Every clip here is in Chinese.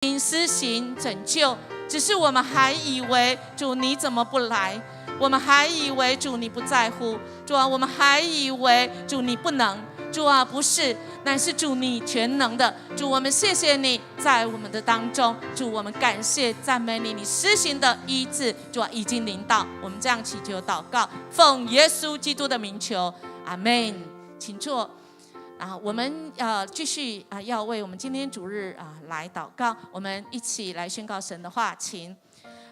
施行拯救，只是我们还以为主你怎么不来？我们还以为主你不在乎，主啊，我们还以为主你不能，主啊，不是，乃是主你全能的。主，我们谢谢你在我们的当中，主，我们感谢赞美你，你施行的医治，主啊，已经临到。我们这样祈求祷告，奉耶稣基督的名求，阿们。请坐。我们继续要为我们今天主日来祷告，我们一起来宣告神的话，请。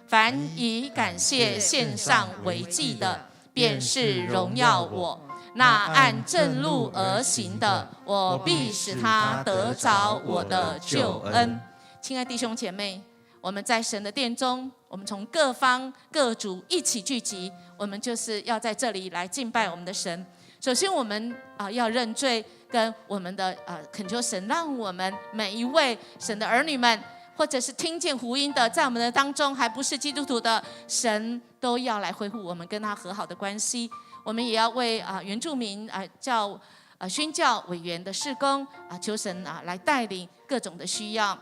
凡以感谢献上为祭的，便是荣耀我；那按正路而行的，我必使他得着我的救恩。亲爱弟兄姐妹，我们在神的殿中，我们从各方各族一起聚集，我们就是要在这里来敬拜我们的神。首先我们要认罪，跟我们的恳求神，让我们每一位神的儿女们，或者是听见福音的，在我们的当中还不是基督徒的，神都要来恢复我们跟他和好的关系。我们也要为原住民宣教委员的事工求神来带领各种的需要。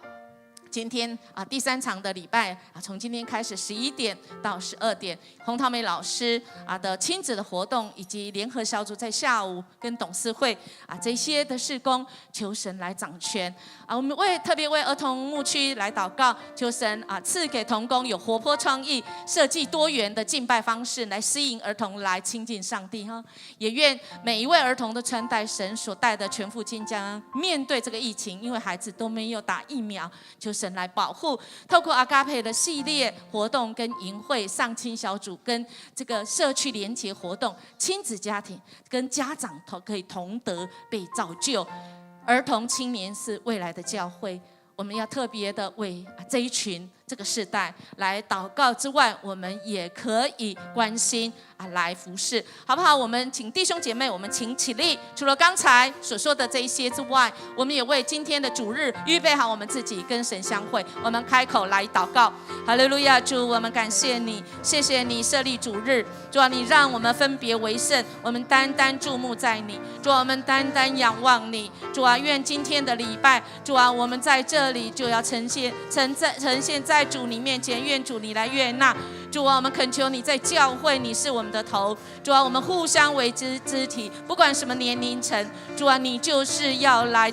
今天第3场的礼拜从今天开始11点到12点，洪桃梅老师的亲子的活动，以及联合小组在下午跟董事会这些的事工，求神来掌权我们特别为儿童牧区来祷告，求神赐给同工有活泼创意，设计多元的敬拜方式，来吸引儿童来亲近上帝也愿每一位儿童都穿戴神所带的全副金甲，面对这个疫情，因为孩子都没有打疫苗，求神来保护。透过阿嘎培的系列活动跟营会、上亲小组跟这个社区连结活动，亲子家庭跟家长可以同得被造就。儿童青年是未来的教会，我们要特别的为这一群这个世代来祷告之外，我们也可以关心来服侍，好不好？我们请弟兄姐妹，我们请起立。除了刚才所说的这一些之外，我们也为今天的主日预备好我们自己跟神相会。我们开口来祷告。哈利路亚，主，我们感谢你，谢谢你设立主日，主啊，你让我们分别为圣，我们单单注目在你，主啊，我们单单仰望你，主啊，愿今天的礼拜，主啊，我们在这里就要呈现在主你面前，愿主你来悦纳。主啊，我们恳求你在教会，你是我们的头，主啊，我们互相为肢体，不管什么年龄层，主啊，你就是要来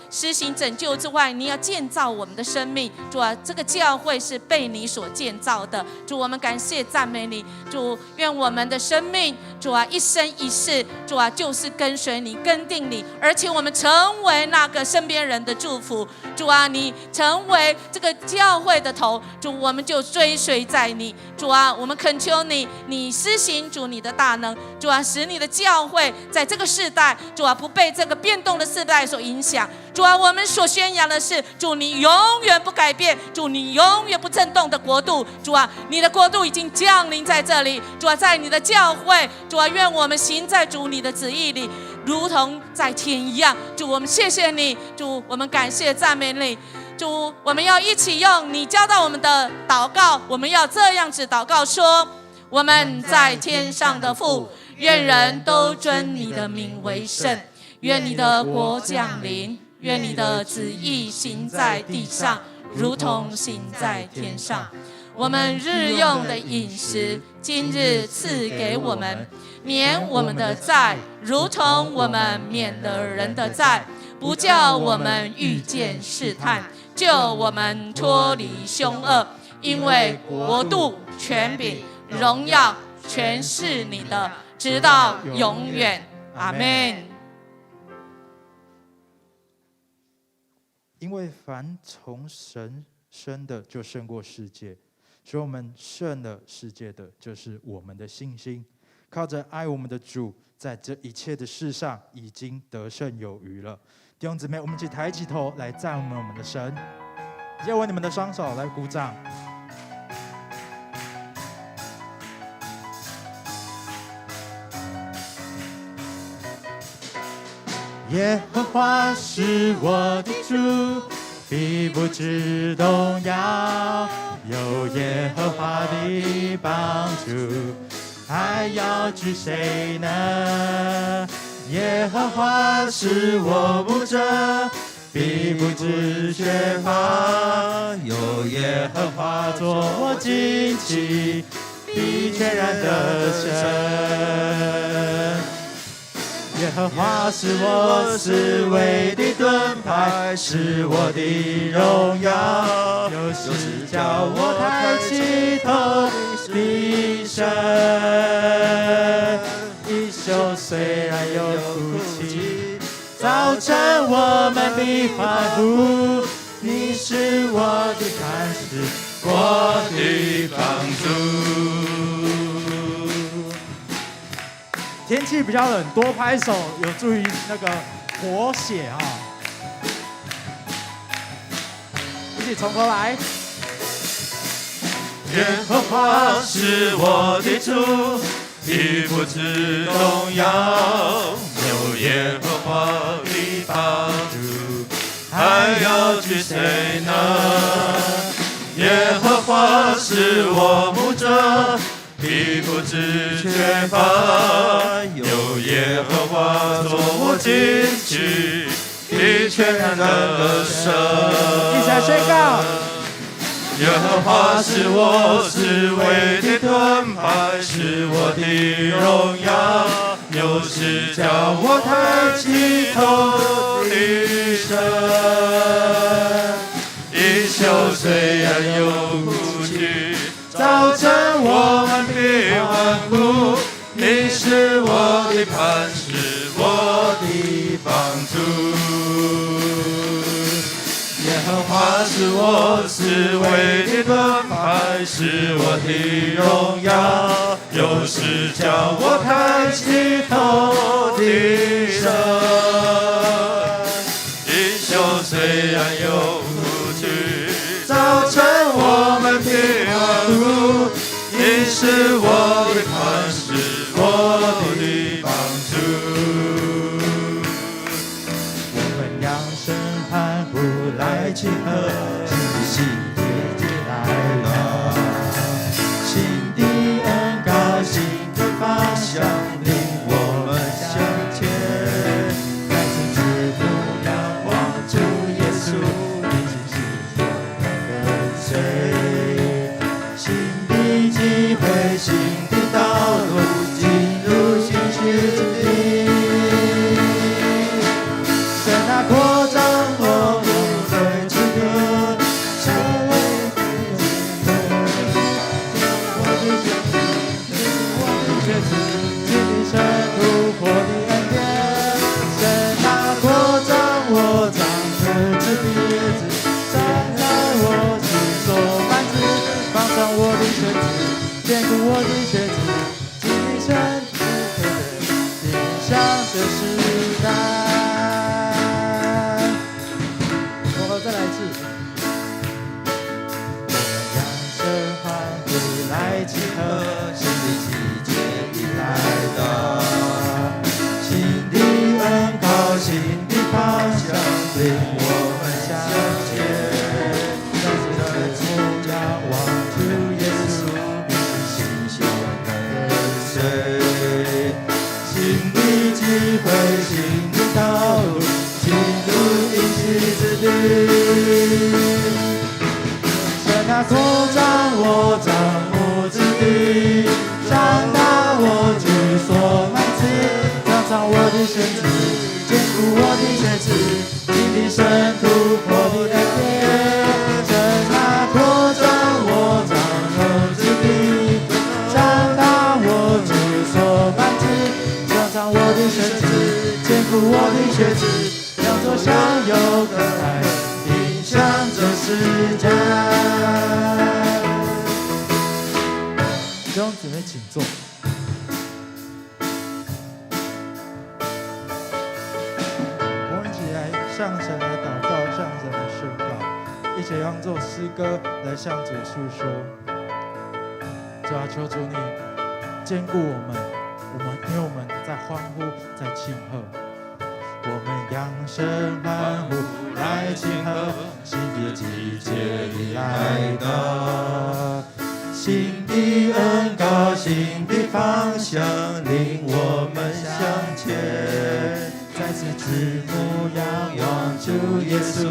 施行拯救之外，你要建造我们的生命，主啊，这个教会是被你所建造的，主，我们感谢赞美你，主，愿我们的生命，主啊，一生一世，主啊，就是跟随你，跟定你，而且我们成为那个身边人的祝福，主啊，你成为这个教会的头，主，我们就追随在你，主啊，我们恳求你，你施行主你的大能，主啊，使你的教会在这个世代，主啊，不被这个变动的世代所影响，主啊，我们所宣扬的是主你永远不改变，主你永远不震动的国度，主啊，你的国度已经降临在这里，主啊，在你的教会，主啊，愿我们行在主你的旨意里，如同在天一样，主，我们谢谢你，主，我们感谢赞美你，主，我们要一起用你教导我们的祷告，我们要这样子祷告说：我们在天上的父，愿人都尊你的名为圣，愿你的国降临，愿你的旨意行在地上，如同行在天上。我们日用的饮食，今日赐给我们，免我们的债，如同我们免了人的债，不叫我们遇见试探，救我们脱离凶恶，因为国度、权柄、荣耀全是你的，直到永远。阿们。因为凡从神生的，就胜过世界，所以我们胜了世界的，就是我们的信心。靠着爱我们的主，在这一切的事上已经得胜有余了。弟兄姊妹，我们一起抬起头来赞美我们的神，借我你们的双手来鼓掌。耶和华是我的主，必不致动摇。有耶和华的帮助，还要惧谁呢？耶和华是我牧者，必不致缺乏。有耶和华作我旌旗，必全然得胜。耶和华是我四围的盾牌，是我的荣耀，又是叫我抬起头的神。一宿虽然有哭泣，早晨我们必欢呼。你是我的磐石，我的帮助。天气比较冷，多拍手有助于那个活血啊！一起从头来。耶和华是我的主，必不致动摇。有耶和华的帮助，还要惧谁呢？耶和华是我牧者，必不致缺乏。有耶和华作我旌旗，必全然得胜。一起来宣告。耶和华是我四围的盾牌，是我的荣耀，又是叫我抬起头的神。一宿虽然有哭泣，早晨我们必欢呼。你是我的磐石，我的帮助。耶和华是我四围的盾牌，是我的荣耀，又是叫我抬起头的神。一宿虽然有哭泣，早晨我们必欢呼。你是我的磐石，我的帮助。我们扬声欢呼来庆贺，新的节来到，新的恩膏，新的方向领我们向前。再次举目仰望主耶稣，一起心跟随。新的机会，新的道路，进入新世纪。神啊，扩张我们的基德，成为我的选择，我的选择，经历神突破的恩典。神啊，扩张我长出枝的叶子，展开我是所繁殖，放上我的靴子，坚固我的靴子，经历神突破的影响这时代。再来一次。我们扬声欢呼来庆贺，新的季节已来到，新的恩膏，新的方向领我们向前。再次举目仰望主耶稣，你是新希望跟随。新的机会，新的道路，进入应许之地。神啊，扩张我帐幕之地，长大我居所满子，长长我的身子，坚固我的靴子，经历神突破的恩典。神啊，扩张我帐幕之地，长大我居所满子，长长我的身子，坚固我的靴子，让左向右更爱。向着世界。弟兄姊妹，请坐。我们一起来向神来祷告，向神来宣告，一起用这首诗歌来向主诉说。主啊，求主你坚固我们，因为我们在欢呼，在庆贺。我们扬声欢呼来庆贺，新的季节已来到，新的恩膏，新的方向领我们向前。再次举目仰望主耶稣，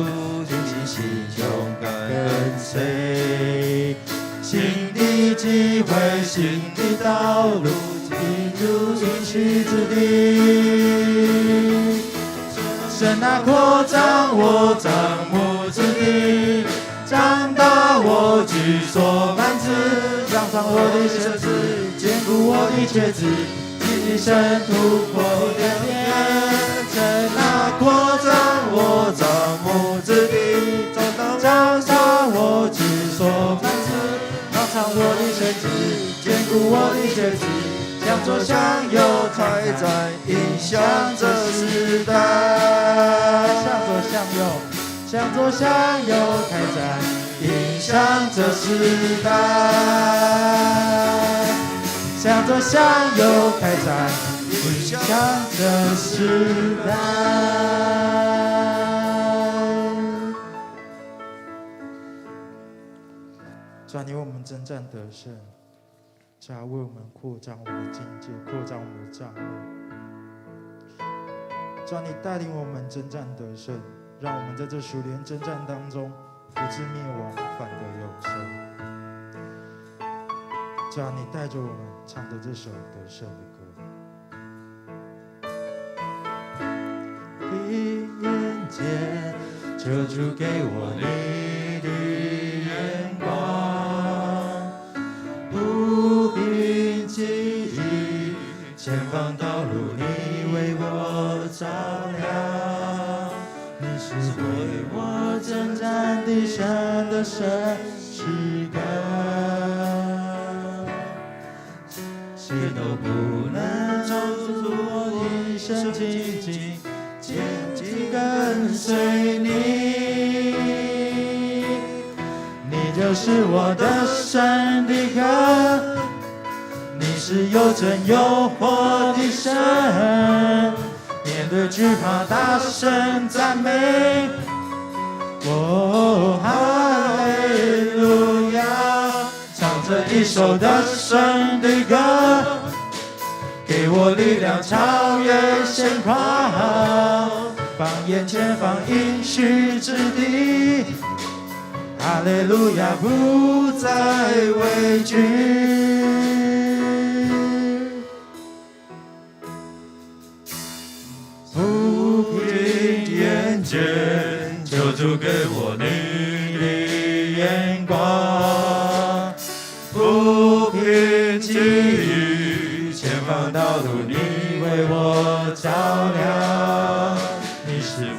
定睛心勇敢跟随。新的机会，新的道路，进入应许之地。神啊，扩张我帐幕之地，长大我居所满枝，扬长我的身子，坚固我的橛子，积身突破两边。神啊，扩张我帐幕之地，长大我居所满枝，扬长我的身子，坚固我的橛子。向左向右开展，影响这时代。向左向右，向左向右开展，影响这时代。向左向右开展，影响这时代。主啊，你为我们征战得胜。主啊，为我们扩张我们的境界，扩张我们的帐幕。主啊，你带领我们征战得胜，让我们在这属灵征战当中不致灭亡，反得永生。主啊，你带着我们唱着这首得胜的歌。第一眼见，求主给我你的眼光，不凭记忆，前方道路你为我照亮。你是为我征战的神的神诗歌，谁都不能咒诅我一生紧紧紧紧跟随你。你就是我的神的歌，你是有真有活的神，面对惧怕大声赞美。哦，哈利路亚，唱着一首得胜的歌，给我力量超越现况，放眼前方应许之地。哈利路亚，不再畏惧。不凭眼见，求主给我你的眼光，不凭记忆，前方道路你为我照亮。你是为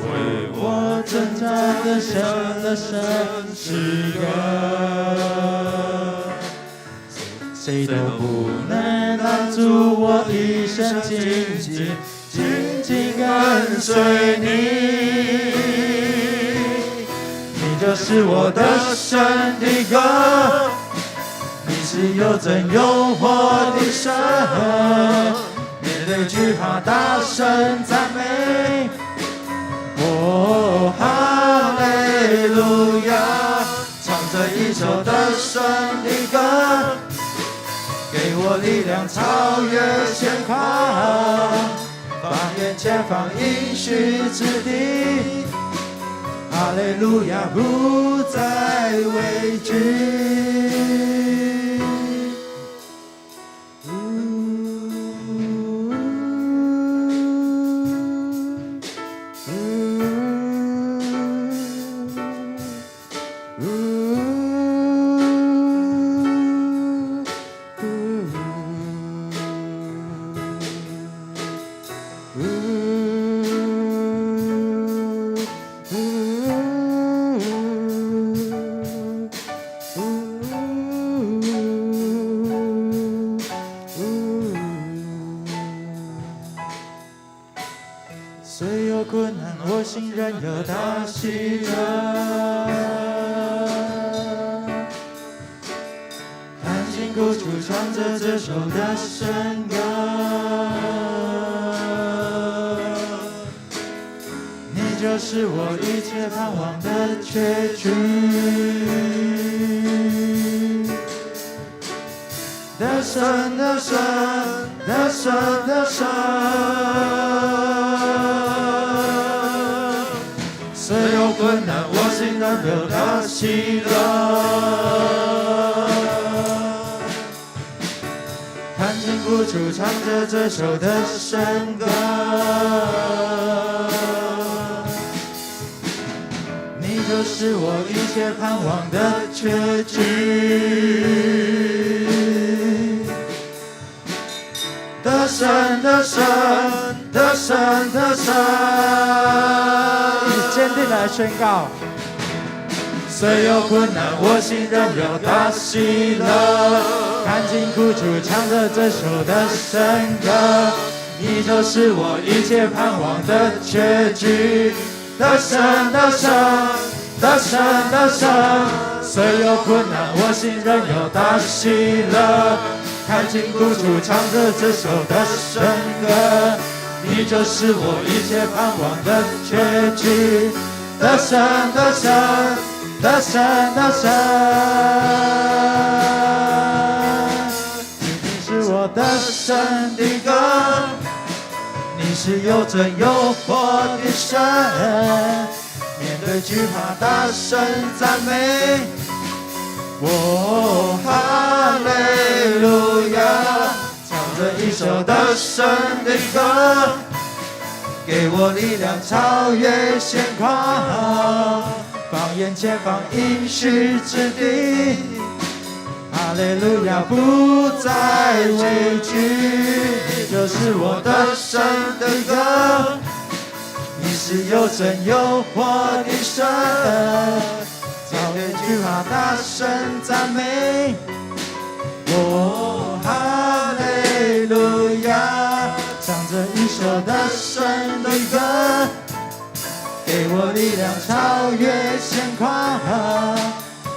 我征战的神的神诗歌，谁都不能拦住我一生紧紧紧紧跟随你。你就是我的神的歌，你是有真有活的神，面对惧怕大声赞美。哦，哈利路亚，唱着一首得胜的歌，给我力量超越现况，放眼前方应许之地。哈利路亚，不再畏惧。虽有困难，我心仍有大喜乐。看清苦楚，唱着这首的圣歌。你就是我一切盼望的结局。得胜，得胜，得胜，得胜。虽有心仍有大喜乐。看清苦楚，唱着这首的圣歌。你就是我一切盼望的确据。得胜，得胜，得胜，得胜！以坚定来宣告。虽有困难，我心仍有大喜乐。看尽苦楚，唱着这首的圣歌。你就是我一切盼望的确据。得胜，得胜，得胜，得胜！虽有困难，我心仍有大喜乐。看尽苦楚，唱着这首的圣歌。你就是我一切盼望的确据。得胜，得胜，得胜，得胜！你是我得胜的歌。你是有真有活的神。面对惧怕，大声赞美。哦，哈利路亚！唱着一首得胜的歌，给我力量超越现况，放眼前方应许之地。哈利路亚，不再畏惧，你就是我得胜的歌。你是有真有活的神。超越惧怕，大声赞美。哦，哈利路亚！唱着一首得胜的歌，给我力量超越现况，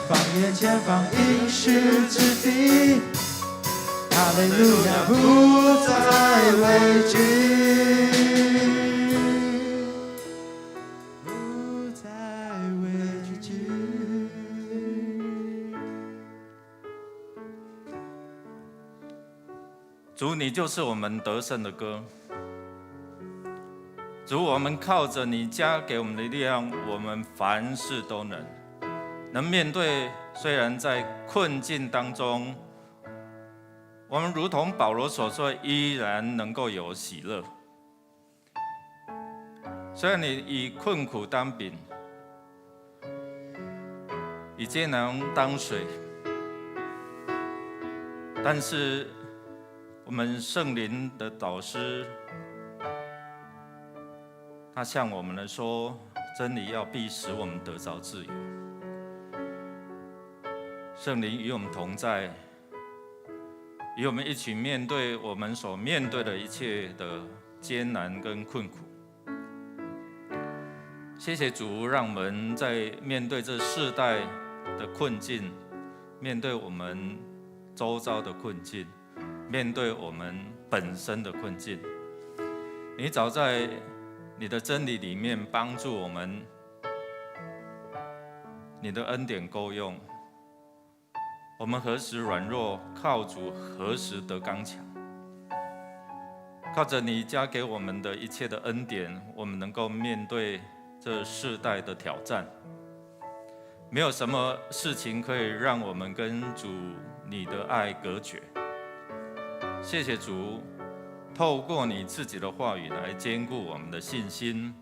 放眼前方应许之地。哈利路亚，不再畏惧。主，你就是我们得胜的歌。主，我们靠着你加给我们的力量，我们凡事都能面对。虽然在困境当中，我们如同保罗所说，依然能够有喜乐。虽然你以困苦当饼，以艰难当水，但是我们圣灵的导师，他向我们说，真理要必使我们得着自由。圣灵与我们同在，与我们一起面对我们所面对的一切的艰难跟困苦。谢谢主，让我们在面对这世代的困境，面对我们周遭的困境，面对我们本身的困境，你早在你的真理里面帮助我们，你的恩典够用。我们何时软弱，靠主何时得刚强。靠着你加给我们的一切的恩典，我们能够面对这世代的挑战。没有什么事情可以让我们跟主你的爱隔绝。谢谢主，透过你自己的话语来坚固我们的信心，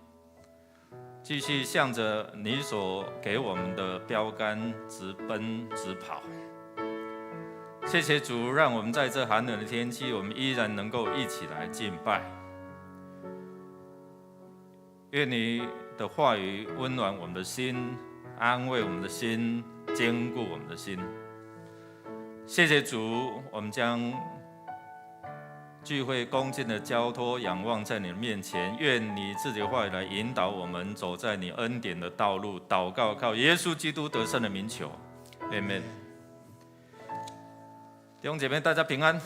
继续向着你所给我们的标杆直奔直跑。谢谢主，让我们在这寒冷的天气，我们依然能够一起来敬拜。愿你的话语温暖我们的心，安慰我们的心，坚固我们的心。谢谢主，我们将聚会恭敬的交托仰望在你的面前，愿你自己的话语来引导我们走在你恩典的道路。祷告靠耶稣基督得胜的名求 Amen。 弟兄姐妹大家平安。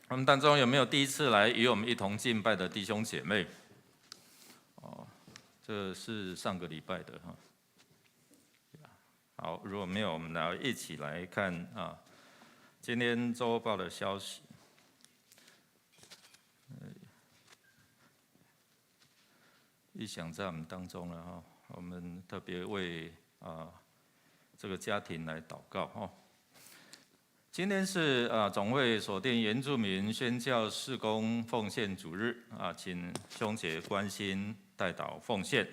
我们当中有没有第一次来与我们一同敬拜的弟兄姐妹？这是上个礼拜的哈。好，如果没有，我们来一起来看今天周报的消息。异象在我们当中了哈。我们特别为这个家庭来祷告哦。今天是总会锁定原住民宣教事工奉献主日请兄姐关心代祷奉献。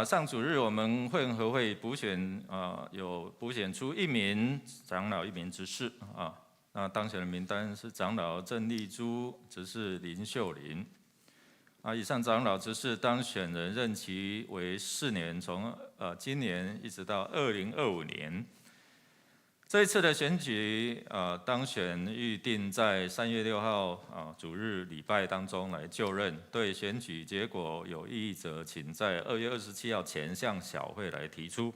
上主日我们会员合会补选有补选出1名长老1名执事那当选的名单是长老郑丽珠，执事林秀玲。以上长老执事当选人任期为4年，从今年一直到2025年。这一次的选举当选预定在3月6号主日礼拜当中来就任。对选举结果有异议者，请在2月27号前向小会来提出。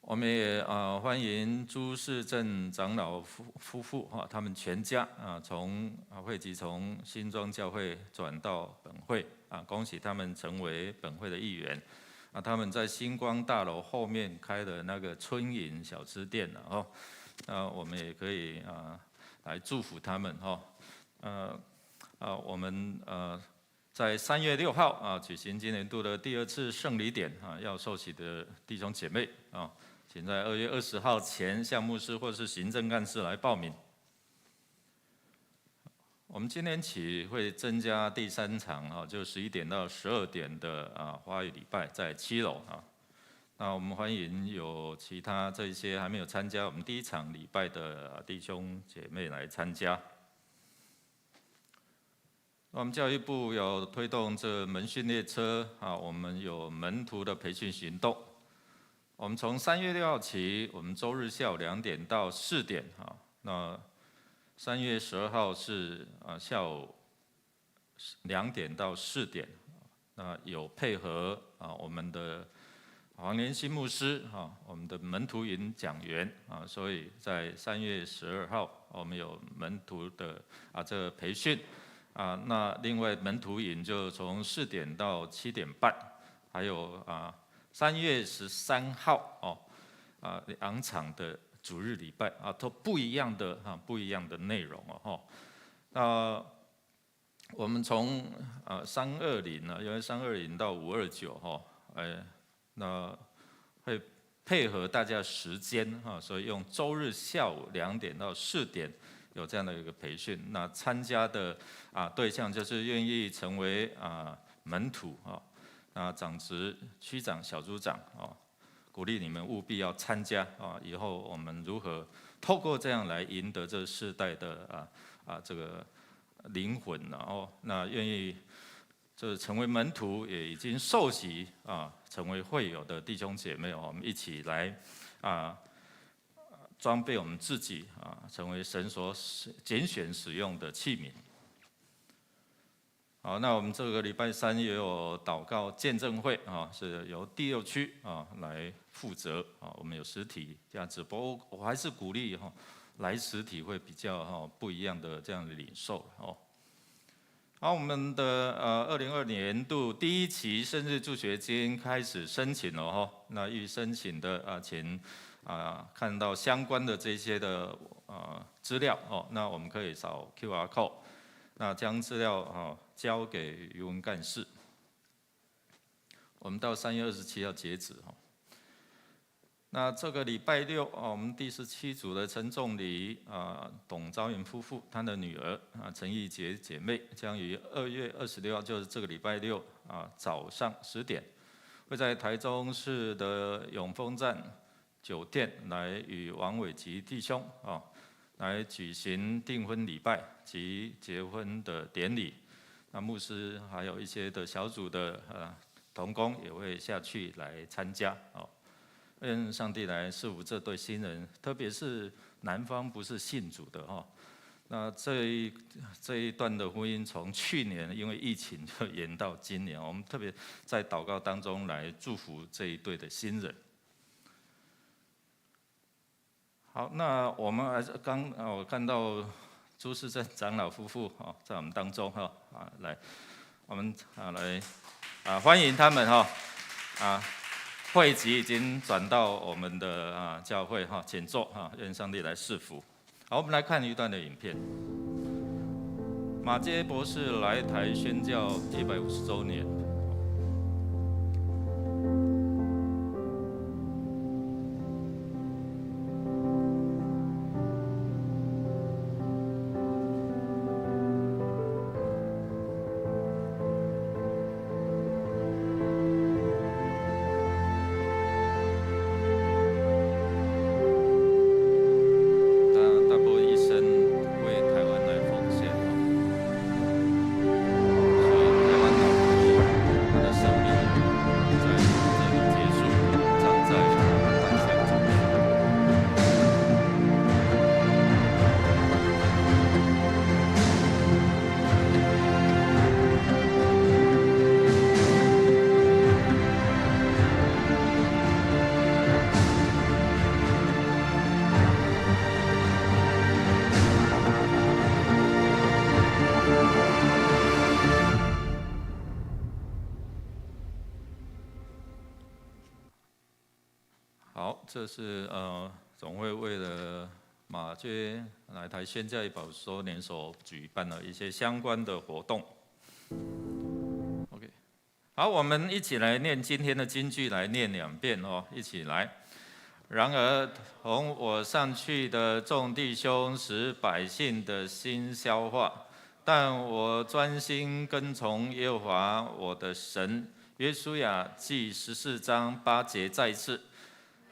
我们也欢迎朱世正长老夫妇他们全家从会籍从新庄教会转到本会恭喜他们成为本会的一员。他们在星光大楼后面开的那个春饮小吃店我们也可以来祝福他们我们在3月6号举行今年度的第2次圣礼典要受洗的弟兄姐妹请在2月20号前向牧师或是行政干事来报名。我们今天起会增加第3场就11点到12点的华语礼拜，在7楼那我们欢迎有其他这些还没有参加我们第1场礼拜的弟兄姐妹来参加。我们教育部有推动这门训列车我们有门徒的培训行动。我们从3月6号起，我们周日下午2点到4点那3月12号是下午2点到4点，那有配合我们的黄连新牧师我们的门徒营讲员所以在3月12号我们有门徒的这个培训那另外门徒营就从4点到7点半，还有3月13号2场的主日礼拜都不一样的内容那我们从320因为320到529那会配合大家时间所以用周日下午2点到4点有这样的一个培训。那参加的对象就是愿意成为门徒那长职、区长、小组长鼓励你们务必要参加以后我们如何透过这样来赢得这世代的这个灵魂那愿意这成为门徒，也已经受洗成为会友的弟兄姐妹我们一起来装备我们自己成为神所拣选使用的器皿。好，那我们这个礼拜3也有祷告见证会是由第6区来负责我们有实体加直播，我还是鼓励来实体会比较不一样的这样的领受好，我们的2022年度第1期生日助学金开始申请了那预申请的请看到相关的这些的资料那我们可以扫 QR code， 那将资料交给余文干事。我们到3月27号截止那这个礼拜6我们第17组的陈仲礼董昭元夫妇，他的女儿陈义杰姐妹，将于2月26号，就是这个礼拜6早上10点，会在台中市的永丰站酒店来与王伟吉弟兄来举行订婚礼拜及结婚的典礼。那牧师还有一些的小组的同工也会下去来参加愿上帝来赐福这对新人，特别是男方不是信主的那这一段的婚姻从去年因为疫情就延到今年，我们特别在祷告当中来祝福这一对的新人。好，那我们还是我看到朱世正长老夫妇在我们当中来，我们来欢迎他们会籍已经转到我们的教会请坐愿上帝来赐福。好，我们来看一段的影片。马偕博士来台宣教150周年。好，这是总会为了马偕来台宣教保收年所举办的一些相关的活动。OK， 好，我们一起来念今天的金句，来念2遍哦，一起来。然而同我上去的众弟兄使百姓的心消化，但我专心跟从耶和华我的神。约书亚记14章8节再一次。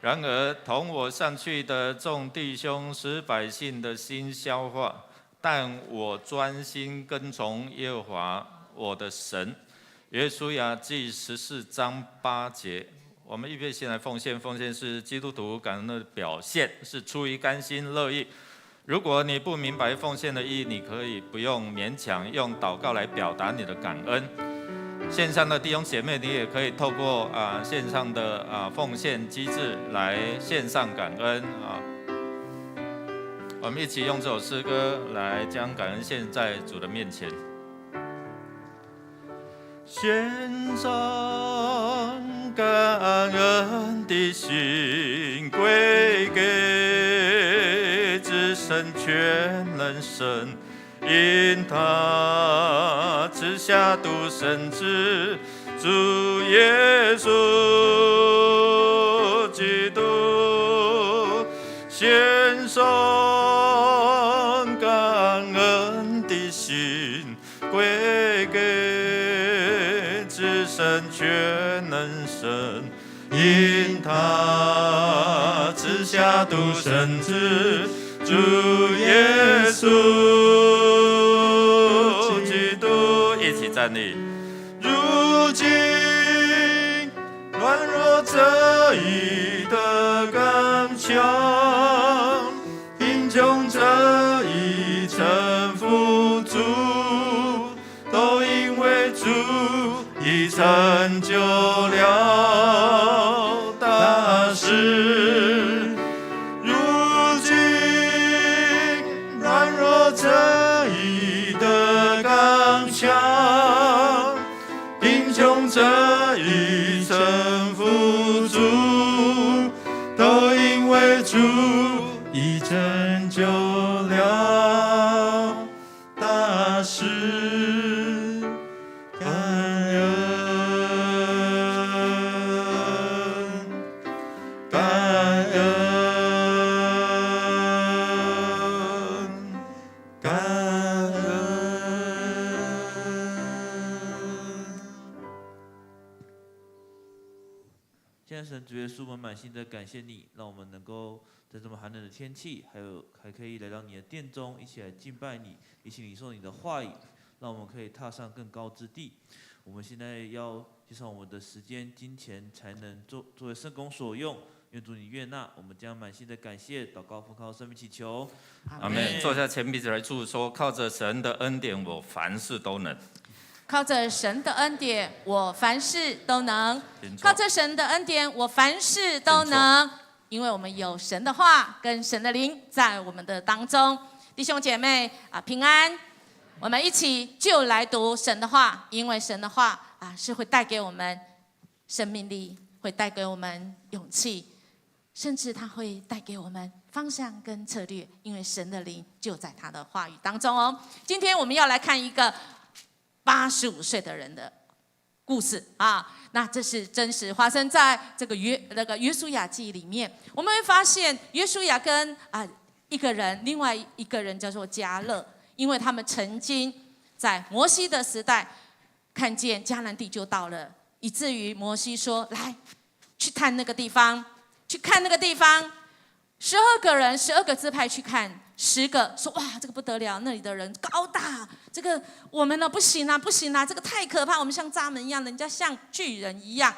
然而同我上去的众弟兄使百姓的心消化，但我专心跟从耶和华我的神。约书亚记14章8节。我们预备先来奉献，奉献是基督徒感恩的表现，是出于甘心乐意。如果你不明白奉献的意义，你可以不用勉强，用祷告来表达你的感恩。线上的弟兄姐妹，你也可以透过线上的奉献机制来线上感恩啊。我们一起用这首诗歌来将感恩献在主的面前。献上感恩的心归给至神全能神，因他赐下独生子主耶稣基督，献上感恩的心归给至神全能神，因他赐下独生子主耶稣基督，一起站立。如今软弱这一的刚强，贫穷这一臣服主，都因为主已成就了大事。如今软弱这一的刚强，贫穷这一臣服主，都因为主已成就了大事。感恩，感恩，感恩。现在神主耶稣，我们满心的感谢你，让我们能够在这么寒冷的天气，还可以来到你的殿中，一起来敬拜你，一起领受你的话语，让我们可以踏上更高之地。我们现在要介绍我们的时间、金钱，才能作为圣工所用。愿主你悦纳，我们将满心的感谢、祷告、奉靠生命祈求。阿们。坐下前彼此来祝说，靠着神的恩典，我凡事都能。靠着神的恩典，我凡事都能。靠着神的恩典，我凡事都能。因为我们有神的话跟神的灵在我们的当中。弟兄姐妹平安。我们一起就来读神的话，因为神的话是会带给我们生命力，会带给我们勇气，甚至它会带给我们方向跟策略，因为神的灵就在他的话语当中哦。今天我们要来看一个85岁的人的故事那这是真实发生在这个约书亚记里面。我们会发现约书亚跟一个人，另外一个人叫做迦勒，因为他们曾经在摩西的时代看见迦南地就到了，以至于摩西说：“来，去探那个地方，去看那个地方。”12个人，12个支派去看，10个说：“哇，这个不得了，那里的人高大，这个我们呢不行啊，不行啊，这个太可怕，我们像蚱蜢一样，人家像巨人一样。”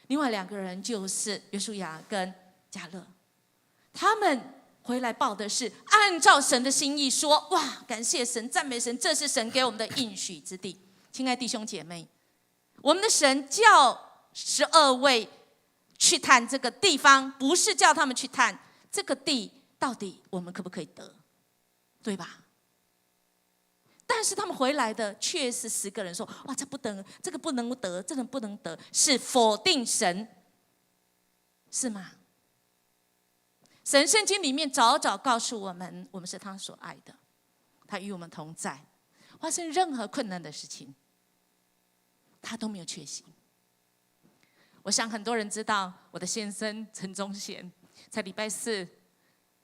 另外2个人就是约书亚跟迦勒，他们回来报的是按照神的心意说：“哇，感谢神，赞美神，这是神给我们的应许之地。”亲爱弟兄姐妹，我们的神叫12位去探这个地方，不是叫他们去探这个地到底我们可不可以得，对吧？但是他们回来的却是10个人说：“哇，这不能，这个不能得，这个不能得，是否定神，是吗？”神圣经里面早早告诉我们，我们是他所爱的，他与我们同在，发生任何困难的事情，他都没有缺席。我想很多人知道，我的先生陈宗贤在礼拜4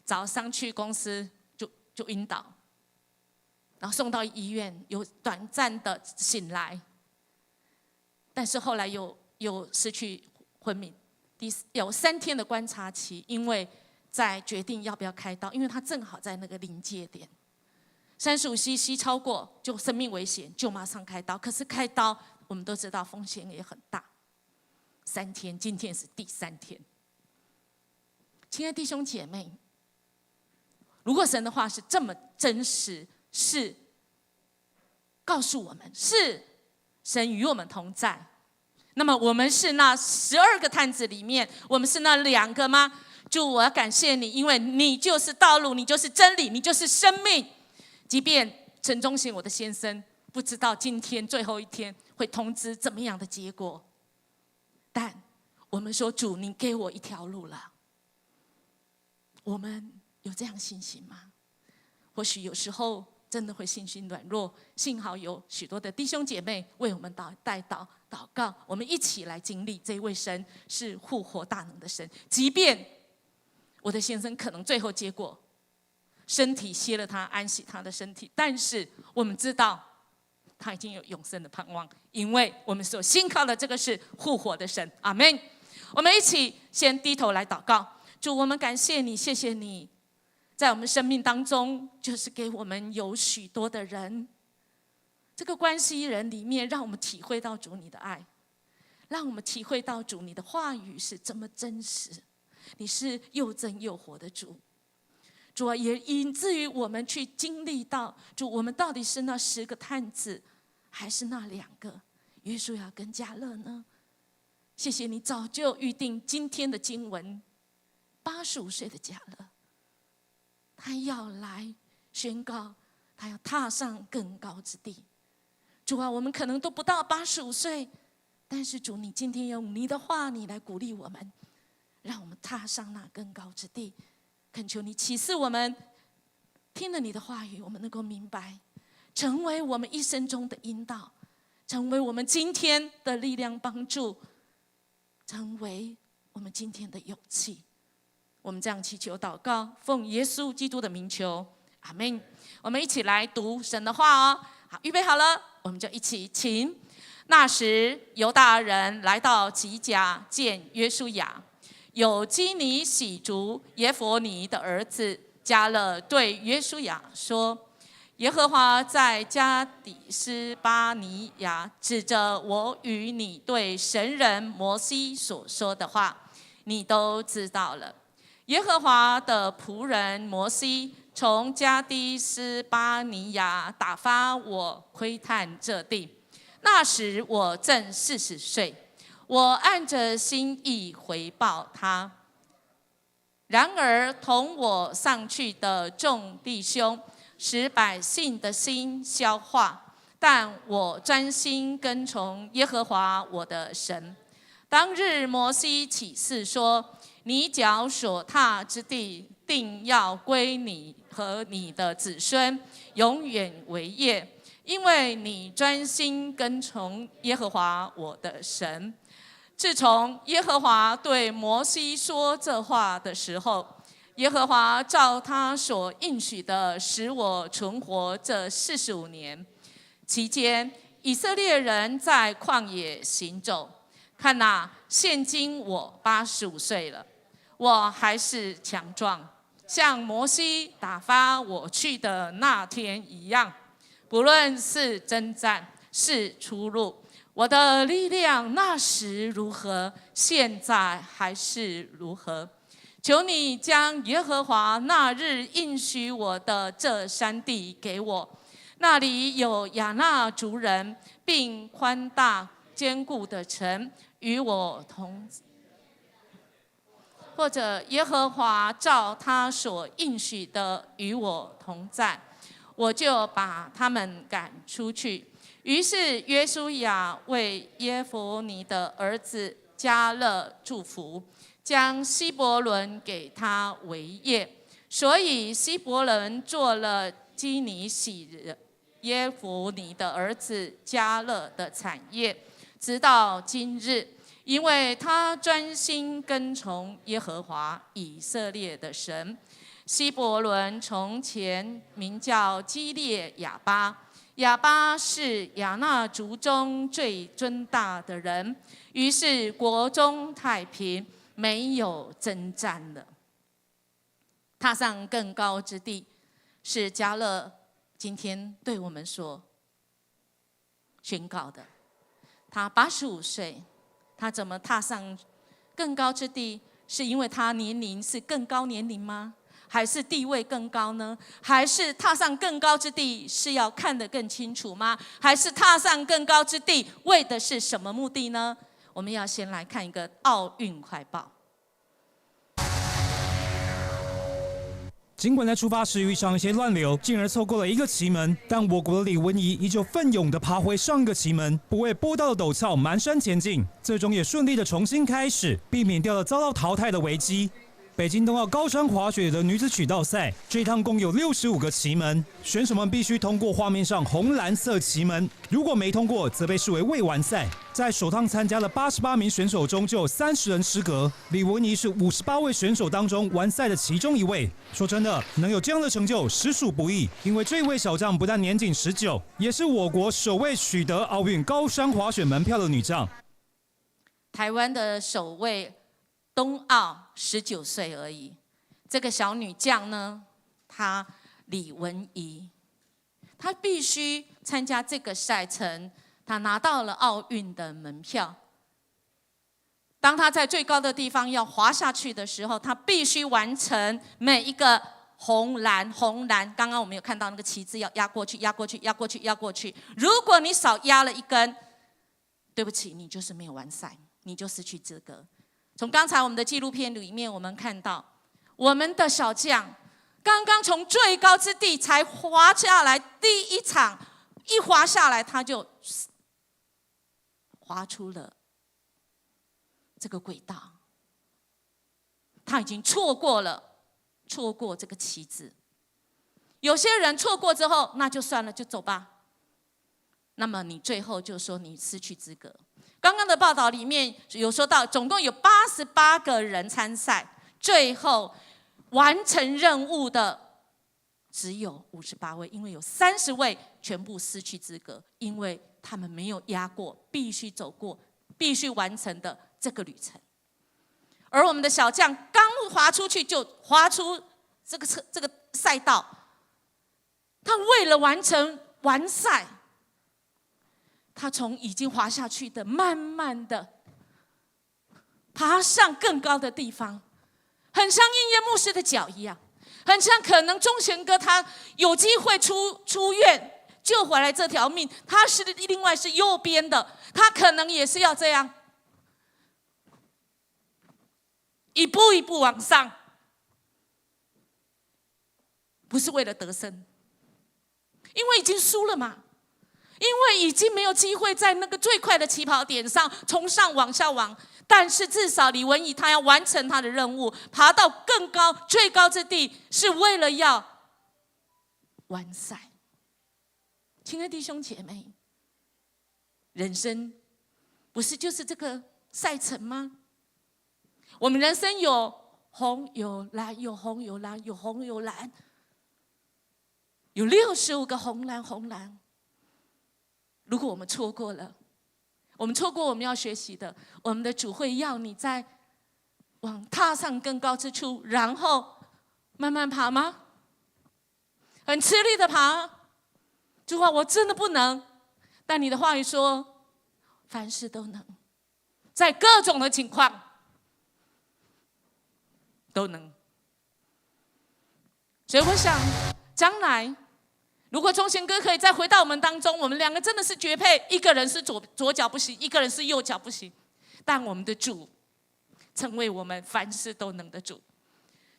早上去公司就晕倒，然后送到医院，有短暂的醒来，但是后来又失去昏迷，有3天的观察期，因为在决定要不要开刀，因为他正好在那个临界点，35cc 超过就生命危险，就马上开刀。可是开刀我们都知道风险也很大。3天，今天是第3天。亲爱的弟兄姐妹，如果神的话是这么真实，是告诉我们是神与我们同在，那么我们是那12个探子里面，我们是那2个吗？主，我要感谢你，因为你就是道路，你就是真理，你就是生命。即便陈忠贤我的先生不知道今天最后一天会通知怎么样的结果，但我们说主，你给我一条路了。我们有这样信心吗？或许有时候真的会信心软弱，幸好有许多的弟兄姐妹为我们代祷告，我们一起来经历这位神是复活大能的神。即便我的先生可能最后结果身体歇了他，安息他的身体，但是我们知道他已经有永生的盼望，因为我们所信靠的这个是复活的神。阿们。我们一起先低头来祷告。主，我们感谢你，谢谢你在我们生命当中，就是给我们有许多的人，这个关系人里面，让我们体会到主你的爱，让我们体会到主你的话语是这么真实，你是又真又活的主。主啊，也以至于我们去经历到，主，我们到底是那10个探子，还是那2个约书亚跟迦勒呢？谢谢你早就预定今天的经文，85岁的迦勒，他要来宣告，他要踏上更高之地。主啊，我们可能都不到85岁，但是主，你今天用你的话，你来鼓励我们，让我们踏上那更高之地。恳求你启示我们，听了你的话语，我们能够明白，成为我们一生中的引导，成为我们今天的力量帮助，成为我们今天的勇气。我们这样祈求祷告，奉耶稣基督的名求，阿们。我们一起来读神的话哦。好，预备好了，我们就一起请。那时犹大人来到吉甲见约书亚，有基尼喜族耶弗尼的儿子迦勒对约书亚说：耶和华在加底斯巴尼亚指着我与你对神人摩西所说的话，你都知道了。耶和华的仆人摩西从加底斯巴尼亚打发我窥探这地，那时我正40岁，我按着心意回报他。然而同我上去的众弟兄使百姓的心消化，但我专心跟从耶和华我的神。当日摩西起誓说：你脚所踏之地，定要归你和你的子孙，永远为业，因为你专心跟从耶和华我的神。自从耶和华对摩西说这话的时候，耶和华照他所应许的，使我存活这45年。期间，以色列人在旷野行走。看哪，现今我85岁了，我还是强壮，像摩西打发我去的那天一样。不论是征战，是出入，我的力量那时如何，现在还是如何。求你将耶和华那日应许我的这山地给我，那里有亚衲族人，并宽大坚固的城与我同。或者耶和华照他所应许的与我同在，我就把他们赶出去。于是约书亚为耶弗尼的儿子迦勒祝福，将希伯伦给他为业，所以希伯伦做了基尼喜耶弗尼的儿子迦勒的产业，直到今日，因为他专心跟从耶和华以色列的神。希伯伦从前名叫基列亚巴，亚巴是亚衲族中最尊大的人，于是国中太平，没有征战了。踏上更高之地，是迦勒今天对我们所宣告的。他85岁，他怎么踏上更高之地？是因为他年龄是更高年龄吗？还是地位更高呢？还是踏上更高之地是要看得更清楚吗？还是踏上更高之地为的是什么目的呢？我们要先来看一个奥运快报。尽管在出发时遇上一些乱流，进而错过了一个旗门，但我国的李文怡依旧奋勇地爬回上一个旗门，不畏坡道的陡峭，蹒跚前进，最终也顺利地重新开始，避免掉了遭到淘汰的危机。北京冬奥高山滑雪的女子曲道赛，这一趟共有65个旗门，选手们必须通过画面上红蓝色旗门，如果没通过，则被视为未完赛。在首趟参加的88名选手中，就有30人失格。李文怡是58位选手当中完赛的其中一位。说真的，能有这样的成就实属不易，因为这位小将不但年仅19，也是我国首位取得奥运高山滑雪门票的女将。台湾的首位冬奥19岁而已，这个小女将呢，她李文怡，她必须参加这个赛程，她拿到了奥运的门票。当她在最高的地方要滑下去的时候，她必须完成每一个红蓝。刚刚我们有看到那个旗帜要压过去，压过去，压过去，压过去。如果你少压了一根，对不起，你就是没有完赛，你就失去资格。从刚才我们的纪录片里面，我们看到我们的小将刚刚从最高之地才滑下来，第一场一滑下来，他就滑出了这个轨道，他已经错过这个旗帜。有些人错过之后，那就算了，就走吧。那么你最后就说你失去资格。刚刚的报道里面有说到，总共有88个人参赛，最后完成任务的只有58位，因为有30位全部失去资格，因为他们没有压过必须走过、必须完成的这个旅程。而我们的小将刚滑出去就滑出这个赛道，他为了完赛。他从已经滑下去的，慢慢的爬上更高的地方，很像应验牧师的脚一样，很像可能钟贤哥他有机会出院救回来这条命，他是另外是右边的，他可能也是要这样一步一步往上，不是为了得胜，因为已经输了嘛。因为已经没有机会在那个最快的起跑点上从上往下往，但是至少李文怡她要完成她的任务，爬到更高最高之地，是为了要完赛。亲爱的弟兄姐妹，人生不是就是这个赛程吗？我们人生有红有蓝，有红有蓝，有红有蓝，有65个红蓝。如果我们错过了，我们要学习的，我们的主会要你在踏上更高之处，然后慢慢爬吗？很吃力的爬。主啊，我真的不能。但你的话语说，凡事都能，在各种的情况都能。所以我想，将来如果钟贤哥可以再回到我们当中，我们两个真的是绝配，一个人是左脚不行，一个人是右脚不行，但我们的主成为我们凡事都能的主。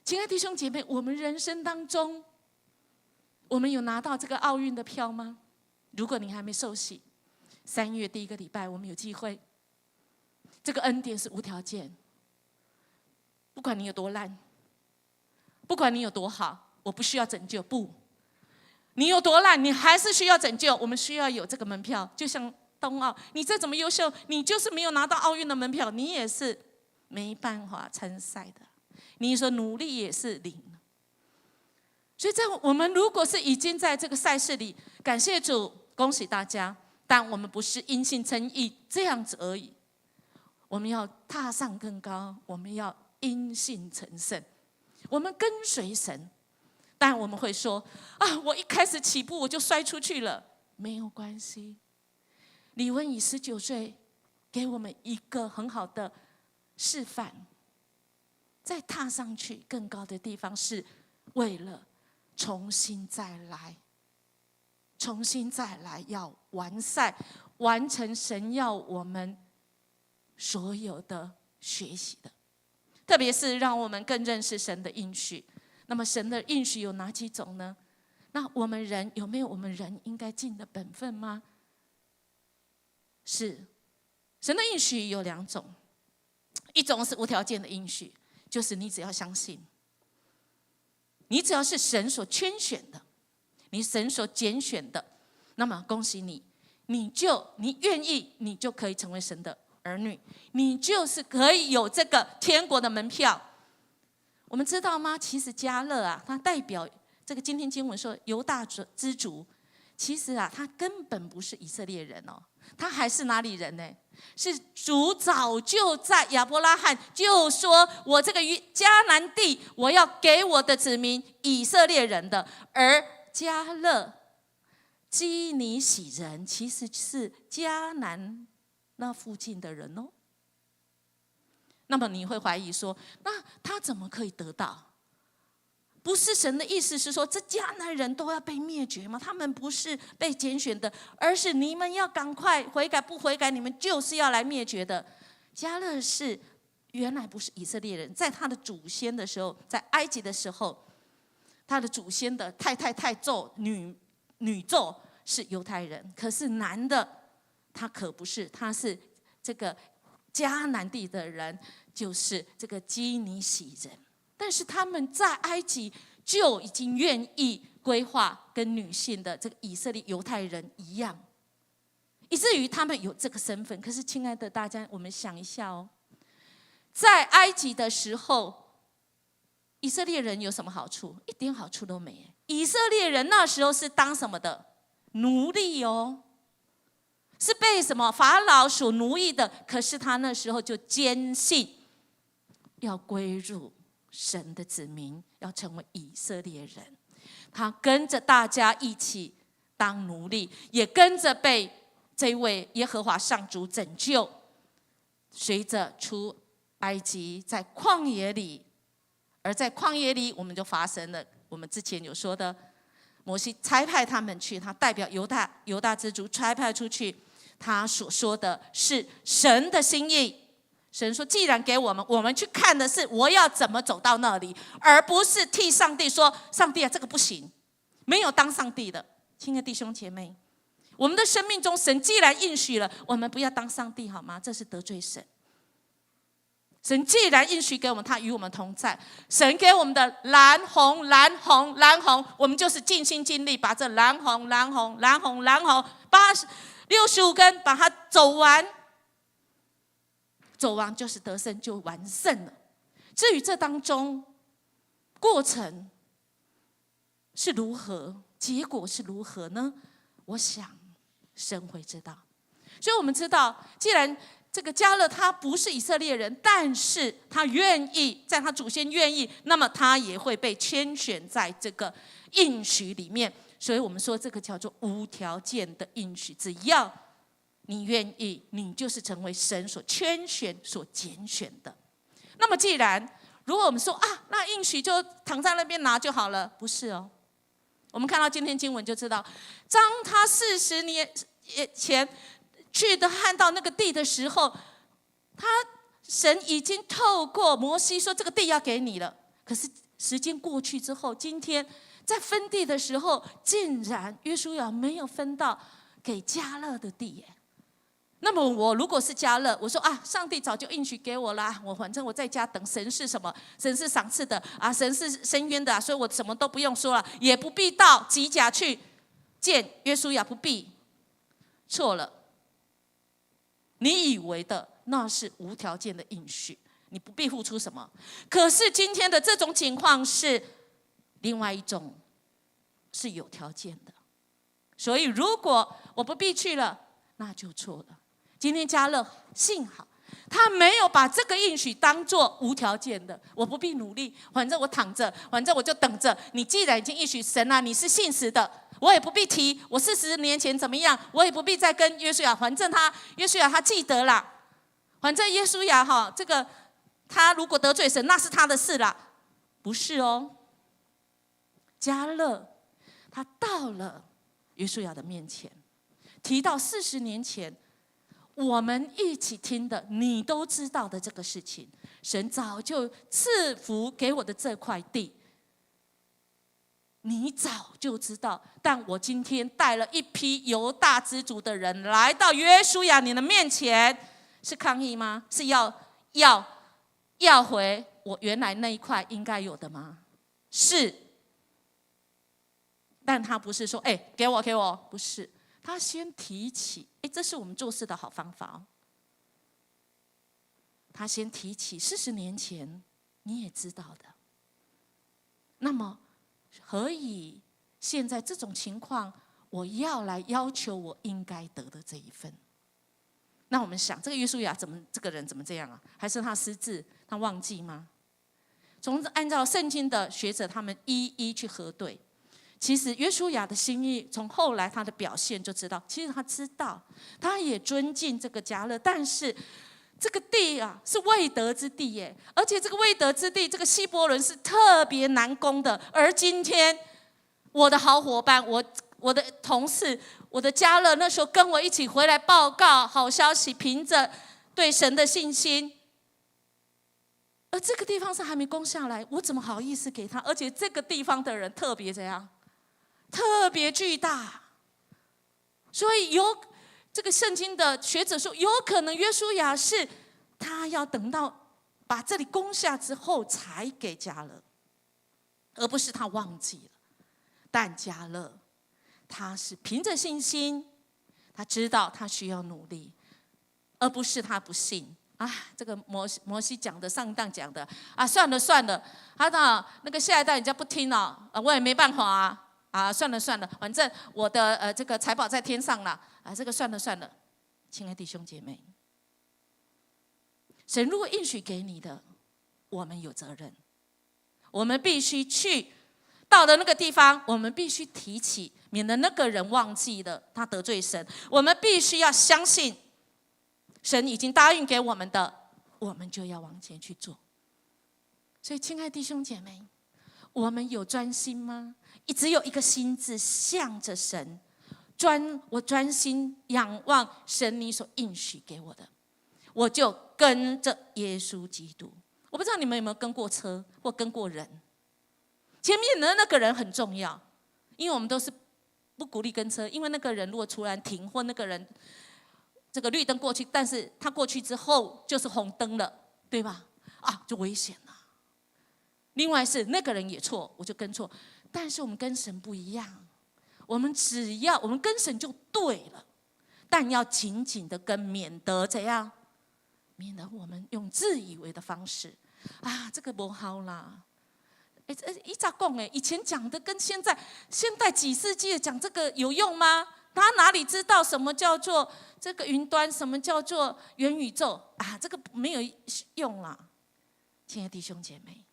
亲爱的弟兄姐妹，我们人生当中，我们有拿到这个奥运的票吗？如果你还没受洗，3月第1个礼拜我们有机会，这个恩典是无条件，管你有多烂，不管你有多好，我不需要拯救。不，你有多烂，你还是需要拯救。我们需要有这个门票，就像冬奥，你再怎么优秀，你就是没有拿到奥运的门票，你也是没办法参赛的。你说努力也是零。所以在我们如果是已经在这个赛事里，感谢主，恭喜大家，但我们不是因信称义这样子而已，我们要踏上更高，我们要因信成圣，我们跟随神。但我们会说啊，我一开始起步我就摔出去了，没有关系。李文以19岁给我们一个很好的示范，再踏上去更高的地方，是为了重新再来，重新再来，要完赛，完成神要我们所有的学习的，特别是让我们更认识神的应许。那么神的应许有哪几种呢？那我们人有没有我们人应该尽的本分吗？是，神的应许有2种，一种是无条件的应许，就是你只要相信，你只要是神所圈选的，你神所拣选的，那么恭喜你，你愿意，你就可以成为神的儿女，你就是可以有这个天国的门票。我们知道吗？其实迦勒啊，他代表这个今天经文说犹大之族，其实啊，他根本不是以色列人哦，他还是哪里人呢？是主早就在亚伯拉罕就说，我这个迦南地我要给我的子民以色列人的。而迦勒基尼洗人其实是迦南那附近的人哦。那么你会怀疑说，那他怎么可以得到？不是神的意思是说这迦南人都要被灭绝吗？他们不是被拣选的，而是你们要赶快悔改，不悔改你们就是要来灭绝的。迦勒是原来不是以色列人，在他的祖先的时候，在埃及的时候，他的祖先的太祖女宙是犹太人，可是男的他可不是，他是这个迦南地的人，就是这个基尼洗人。但是他们在埃及就已经愿意规划跟女性的这个以色列犹太人一样，以至于他们有这个身份。可是亲爱的大家，我们想一下哦，在埃及的时候，以色列人有什么好处？一点好处都没。以色列人那时候是当什么的？奴隶哦，是被什么法老所奴役的。可是他那时候就坚信要归入神的子民，要成为以色列人。他跟着大家一起当奴隶，也跟着被这位耶和华上主拯救。随着出埃及，在旷野里，而在旷野里我们就发生了我们之前有说的，摩西差派他们去，他代表犹大之族差派出去，他所说的是神的心意。神说既然给我们，我们去看的是我要怎么走到那里，而不是替上帝说，上帝啊，这个不行。没有当上帝的亲爱的弟兄姐妹，我们的生命中神既然应许了，我们不要当上帝好吗？这是得罪神。神既然应许给我们，他与我们同在。神给我们的蓝红，我们就是尽心尽力把这蓝红65根把它走完，走完就是得胜，就完胜了。至于这当中过程是如何，结果是如何呢？我想神会知道。所以我们知道，既然这个迦勒他不是以色列人，但是他愿意，在他祖先愿意，那么他也会被拣选在这个应许里面。所以我们说这个叫做无条件的应许，只要你愿意，你就是成为神所圈选、所拣选的。那么既然如果我们说啊，那应许就躺在那边拿就好了，不是哦。我们看到今天经文就知道，当他40年前去的看到那个地的时候，神已经透过摩西说这个地要给你了。可是时间过去之后，今天在分地的时候，竟然约书亚没有分到给迦勒的地耶。那么我如果是迦勒，我说啊，上帝早就应许给我了，我反正我在家等神是什么？神是赏赐的啊，神是伸冤的啊，所以我什么都不用说了，也不必到吉甲去见约书亚，不必。错了，你以为的那是无条件的应许，你不必付出什么。可是今天的这种情况是另外一种，是有条件的。所以如果我不必去了，那就错了。今天迦勒幸好他没有把这个应许当作无条件的，我不必努力，反正我躺着，反正我就等着。你既然已经应许神啊，你是信实的，我也不必提我40年前怎么样，我也不必再跟约书亚，反正约书亚他记得啦，反正约书亚这个他如果得罪神，那是他的事啦。不是哦，迦勒他到了约书亚的面前，提到40年前我们一起听的，你都知道的这个事情，神早就赐福给我的这块地，你早就知道。但我今天带了一批犹大支族的人来到约书亚你的面前，是抗议吗？是要回我原来那一块应该有的吗？是。但他不是说给我，不是。他先提起，这是我们做事的好方法哦。他先提起40年前你也知道的，那么何以现在这种情况，我要来要求我应该得的这一份？那我们想，这个约书亚这个人怎么这样啊？还是他失智，他忘记吗？按照圣经的学者，他们一一去核对。其实约书亚的心意，从后来他的表现就知道，其实他知道，他也尊敬这个迦勒，但是这个地啊是未得之地耶，而且这个未得之地，这个希伯伦是特别难攻的。而今天我的好伙伴，我的同事，我的迦勒那时候跟我一起回来报告好消息，凭着对神的信心。而这个地方是还没攻下来，我怎么好意思给他？而且这个地方的人特别怎样？特别巨大，所以这个圣经的学者说，有可能约书亚是他要等到把这里攻下之后才给迦勒，而不是他忘记了。但迦勒他是凭着信心，他知道他需要努力，而不是他不信。这个摩西讲的，上一当讲的算了，他那个下一代人家不听了，我也没办法算了，反正我的这个财宝在天上了这个算了。亲爱的弟兄姐妹，神如果应许给你的，我们有责任，我们必须去到了那个地方，我们必须提起，免得那个人忘记了他得罪神。我们必须要相信神已经答应给我们的，我们就要往前去做。所以亲爱的弟兄姐妹，我们有专心吗？只有一个心字，向着神，我专心仰望神你所应许给我的，我就跟着耶稣基督。我不知道你们有没有跟过车或跟过人，前面的那个人很重要，因为我们都是不鼓励跟车，因为那个人如果突然停，或那个人这个绿灯过去，但是他过去之后就是红灯了，对吧？就危险了。另外是那个人也错，我就跟错。但是我们跟神不一样，我们跟神就对了，但要紧紧的跟，免得怎样？免得我们用自以为的方式这个不好啦。一咋讲以前讲的跟现代几世纪讲这个有用吗？他哪里知道什么叫做这个云端，什么叫做元宇宙这个没有用啦。亲爱的弟兄姐妹，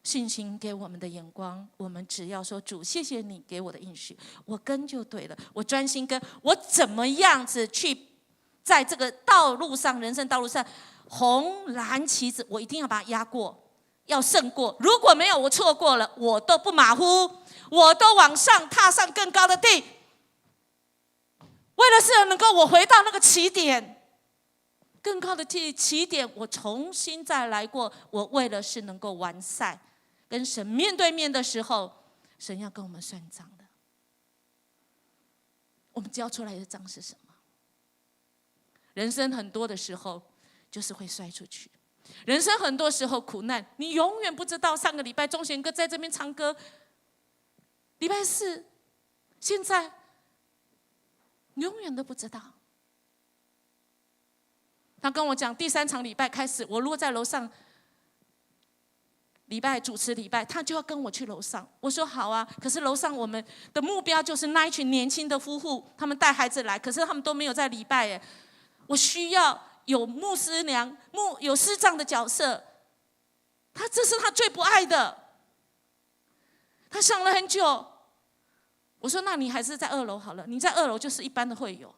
信心给我们的眼光，我们只要说主，谢谢你给我的应许，我跟就对了，我专心跟，我怎么样子去在这个道路上，人生道路上，红蓝旗子我一定要把它压过，要胜过。如果没有，我错过了，我都不马虎，我都往上踏上更高的地，为了是能够我回到那个起点，更高的起点，我重新再来过。我为了是能够完赛，跟神面对面的时候，神要跟我们算账的。我们交出来的账是什么？人生很多的时候就是会摔出去，人生很多时候苦难，你永远不知道。上个礼拜钟贤哥在这边唱歌，礼拜四，现在永远都不知道。他跟我讲，第3场礼拜开始，我如果在楼上礼拜主持礼拜，他就要跟我去楼上。我说好啊，可是楼上我们的目标就是那一群年轻的夫妇，他们带孩子来，可是他们都没有在礼拜耶。我需要有牧师娘、有师长的角色，这是他最不爱的。他想了很久，我说那你还是在2楼好了，你在2楼就是一般的会友，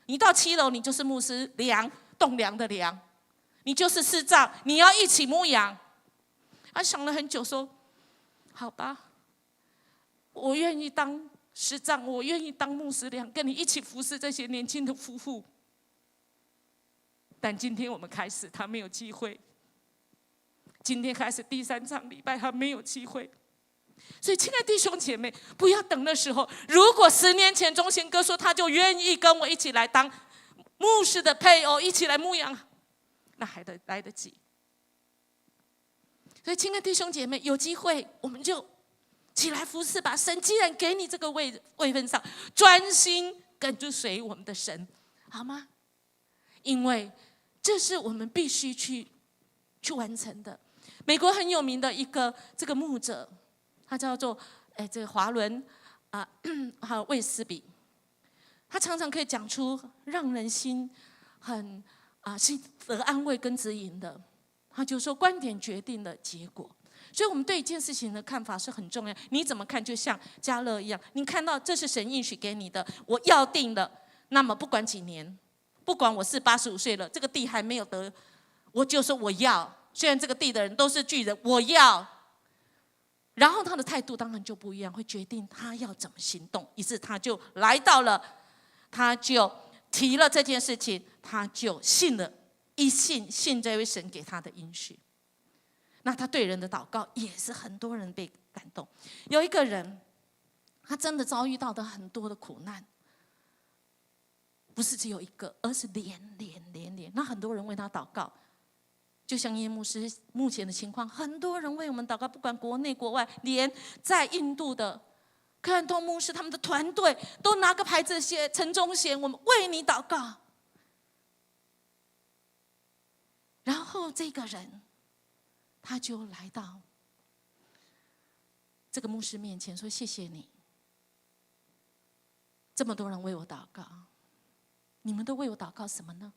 你到7楼你就是牧师娘，栋梁的梁，你就是师长，你要一起牧养。他想了很久，说：“好吧，我愿意当师长，我愿意当牧师娘，跟你一起服侍这些年轻的夫妇。但今天我们开始，他没有机会。今天开始第3场礼拜，他没有机会。所以，亲爱的弟兄姐妹，不要等的时候。如果10年前钟贤哥说他就愿意跟我一起来当牧师的配偶，一起来牧养，那还来得及。”所以，亲爱的弟兄姐妹，有机会我们就起来服侍吧。神既然给你这个位分上，专心跟随我们的神，好吗？因为这是我们必须去完成的。美国很有名的一个这个牧者，他叫做这个华伦还有卫斯比，他常常可以讲出让人心很心得安慰跟指引的。他就说，观点决定了结果，所以我们对一件事情的看法是很重要。你怎么看，就像迦勒一样，你看到这是神应许给你的，我要定了，那么不管几年，不管我是85岁了，这个地还没有得，我就说我要。虽然这个地的人都是巨人，我要。然后他的态度当然就不一样，会决定他要怎么行动。于是他就来到了，他就提了这件事情，他就信了。一信这位神给他的应许，那他对人的祷告也是很多人被感动。有一个人，他真的遭遇到的很多的苦难，不是只有一个，而是连。那很多人为他祷告，就像叶牧师目前的情况，很多人为我们祷告，不管国内国外，连在印度的克兰通牧师他们的团队都拿个牌子写陈忠贤，我们为你祷告。然后这个人，他就来到这个牧师面前说：“谢谢你，这么多人为我祷告，你们都为我祷告什么呢？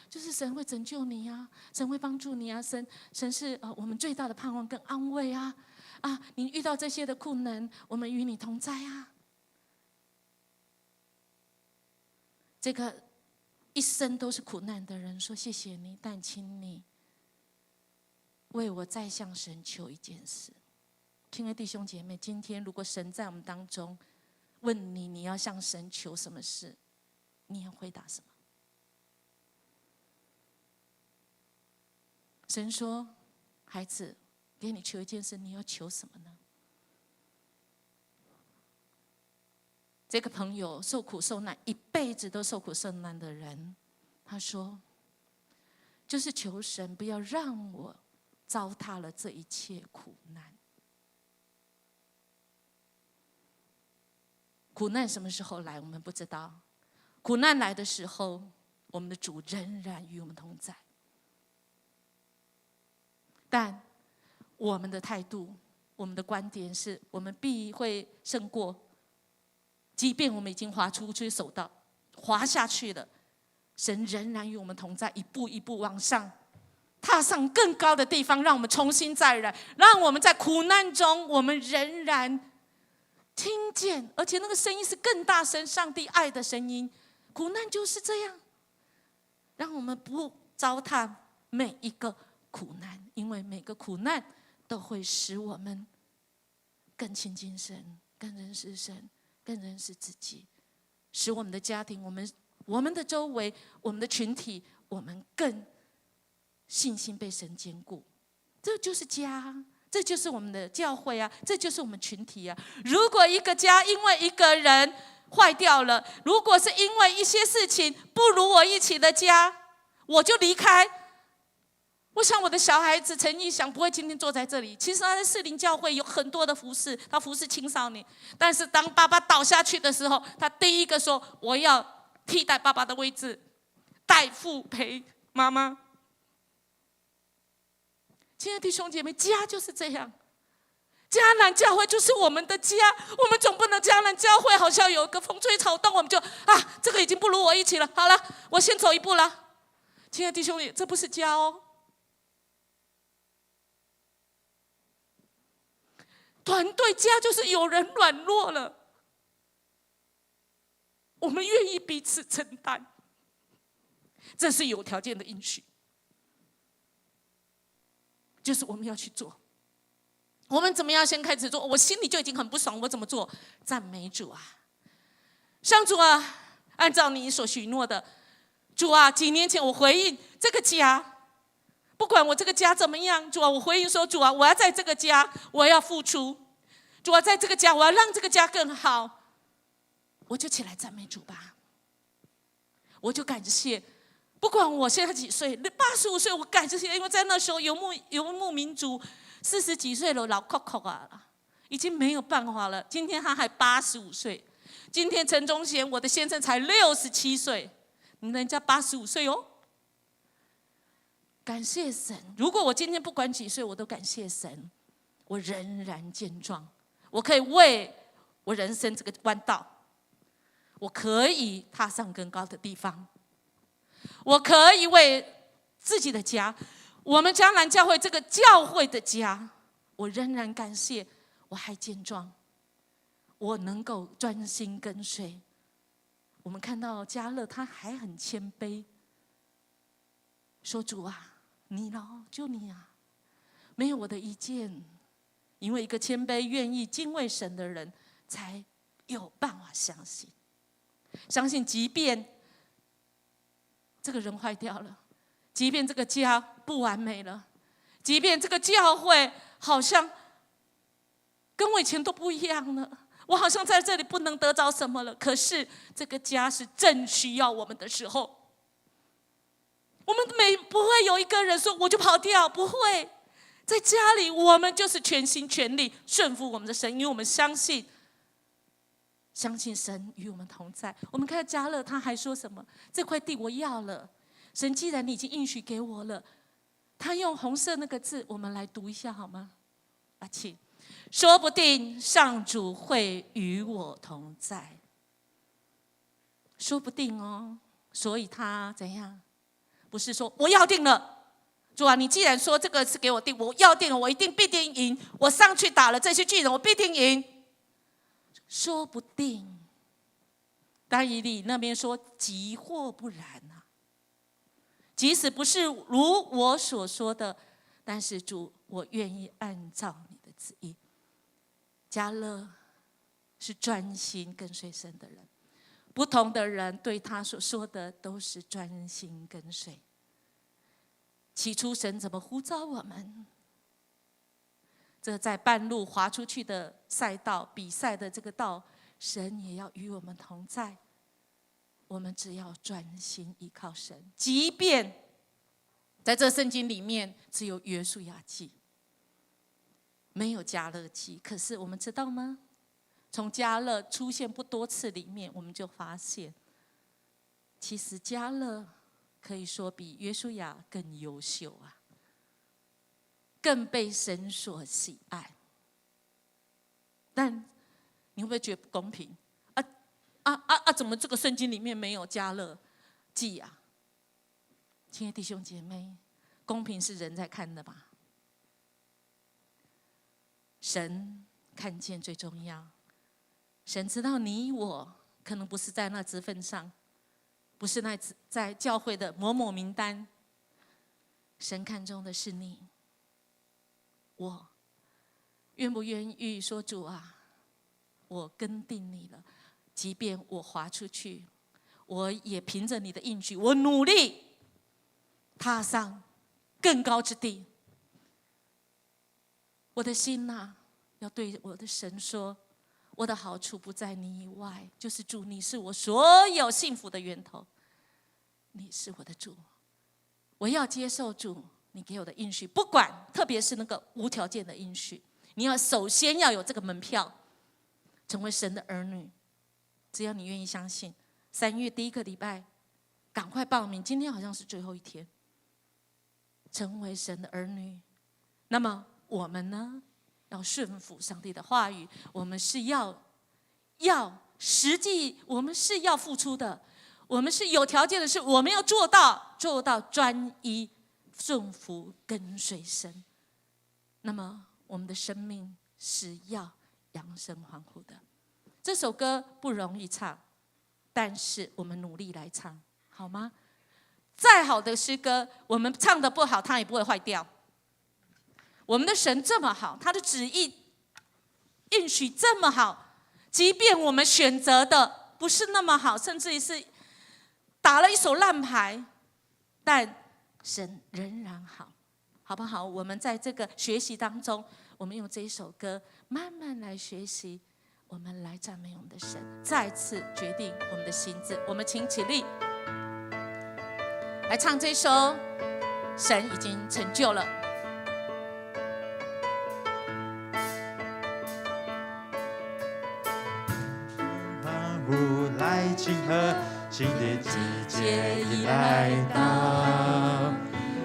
就是神会拯救你啊，神会帮助你啊，神是我们最大的盼望跟安慰啊！你遇到这些的困难，我们与你同在啊！这个。”一生都是苦难的人说：“谢谢你，但请你为我再向神求一件事。”亲爱的弟兄姐妹，今天如果神在我们当中问你，你要向神求什么事，你要回答什么？神说：“孩子，给你求一件事，你要求什么呢？”这个朋友受苦受难，一辈子都受苦受难的人，他说：“就是求神不要让我糟蹋了这一切苦难。苦难什么时候来，我们不知道。苦难来的时候，我们的主仍然与我们同在。但我们的态度，我们的观点是，我们必会胜过。”即便我们已经滑出去走道，滑下去了，神仍然与我们同在，一步一步往上，踏上更高的地方，让我们重新再来，让我们在苦难中，我们仍然听见，而且那个声音是更大声，上帝爱的声音。苦难就是这样，让我们不糟蹋每一个苦难，因为每个苦难都会使我们更亲近神，更认识神，更认识自己，使我们的家庭、我们的周围、我们的群体，我们更信心被神坚固。这就是家，这就是我们的教会啊，这就是我们群体啊。如果一个家因为一个人坏掉了，如果是因为一些事情不如我一起的家，我就离开。我想我的小孩子陈义祥不会今天坐在这里。其实他在士林教会有很多的服事，他服事青少年。但是当爸爸倒下去的时候，他第一个说：“我要替代爸爸的位置，代父陪妈妈。”亲爱的弟兄姐妹，家就是这样。迦南教会就是我们的家，我们总不能迦南教会好像有个风吹草动，我们就这个已经不如我一起了，好了，我先走一步了。亲爱的弟兄姐妹，这不是家哦。团队家就是有人软弱了，我们愿意彼此承担，这是有条件的应许，就是我们要去做。我们怎么样先开始做？我心里就已经很不爽，我怎么做？赞美主啊！上主啊，按照你所许诺的，主啊，几年前我回应这个家，不管我这个家怎么样，主啊，我回应说，主啊，我要在这个家，我要付出，主啊，在这个家，我要让这个家更好，我就起来赞美主吧，我就感谢。不管我现在几岁，85岁，我感谢，因为在那时候游牧民族40几岁了，老扣扣啊，已经没有办法了。今天他还85岁，今天陈忠贤，我的先生才67岁，人家85岁哦。感谢神，如果我今天不管几岁，我都感谢神，我仍然健壮，我可以为我人生这个弯道，我可以踏上更高的地方。我可以为自己的家，我们迦南教会这个教会的家，我仍然感谢我还健壮，我能够专心跟随。我们看到嘉乐他还很谦卑，说主啊，你咯，就你啊，没有我的意见。因为一个谦卑愿意敬畏神的人，才有办法相信，即便这个人坏掉了，即便这个家不完美了，即便这个教会好像跟我以前都不一样了，我好像在这里不能得着什么了，可是这个家是正需要我们的时候，我们不会有一个人说我就跑掉，不会。在家里我们就是全心全力顺服我们的神，因为我们相信神与我们同在。我们看嘉乐他还说什么？这块地我要了，神既然你已经应许给我了，他用红色那个字，我们来读一下好吗？请，说不定上主会与我同在，说不定哦。所以他怎样？不是说我要定了，主啊，你既然说这个是给我定，我要定了，我一定必定赢。我上去打了这些巨人，我必定赢。说不定，但以理那边说即或不然啊，即使不是如我所说的，但是主，我愿意按照你的旨意。嘉乐是专心跟随神的人，不同的人对他所说的都是专心跟随。起初神怎么呼召我们？这在半路滑出去的赛道，比赛的这个道，神也要与我们同在。我们只要专心依靠神，即便在这圣经里面只有约书亚记，没有迦勒记，可是我们知道吗？从迦勒出现不多次里面，我们就发现，其实迦勒可以说比约书亚更优秀啊，更被神所喜爱。但你会不会觉得不公平？怎么这个圣经里面没有迦勒记啊？亲爱的弟兄姐妹，公平是人在看的吧？神看见最重要，神知道你我可能不是在那职分上，不是那在教会的某某名单，神看重的是你我，愿不愿意说主啊，我跟定你了，即便我滑出去，我也凭着你的应许，我努力踏上更高之地。我的心啊，要对我的神说，我的好处不在你以外，就是主，你是我所有幸福的源头，你是我的主，我要接受主你给我的应许，不管，特别是那个无条件的应许，你要首先要有这个门票，成为神的儿女。只要你愿意相信，3月第1个礼拜赶快报名，今天好像是最后一天，成为神的儿女。那么我们呢，要顺服上帝的话语，我们是要实际，我们是要付出的，我们是有条件的，是我们要做到专一顺服跟随神。那么我们的生命是要扬声欢呼的。这首歌不容易唱，但是我们努力来唱，好吗？再好的诗歌，我们唱得不好，它也不会坏掉。我们的神这么好，他的旨意应许这么好，即便我们选择的不是那么好，甚至于是打了一手烂牌，但神仍然好，好不好？我们在这个学习当中，我们用这一首歌慢慢来学习，我们来赞美我们的神，再次决定我们的心志。我们请起立，来唱这首《神已经成就了》。呼来庆贺，新的季节已来到，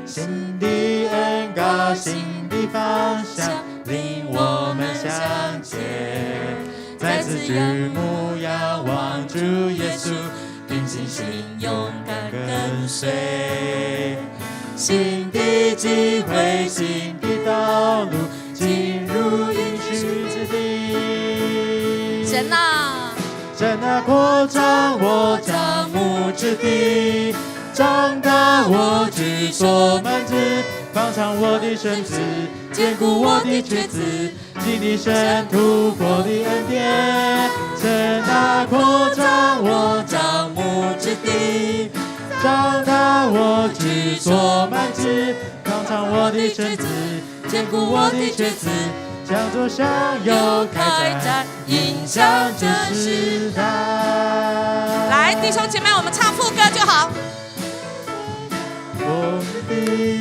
新的恩膏，新的方向，领我们向前。再次举目仰望主耶稣，凭信心勇敢跟随。新的机会，新的道路，进入应许之地。神啊，神啊，扩张我帐幕之地，长大我居所满之，放长我的身子，坚固我的橛子，经历神突破的恩典。神啊，扩张我帐幕之地，长大我居所满之，放长我的身子，坚固我的橛子，向左向右开展，影响这时代。来，弟兄姐妹，我们唱副歌就好，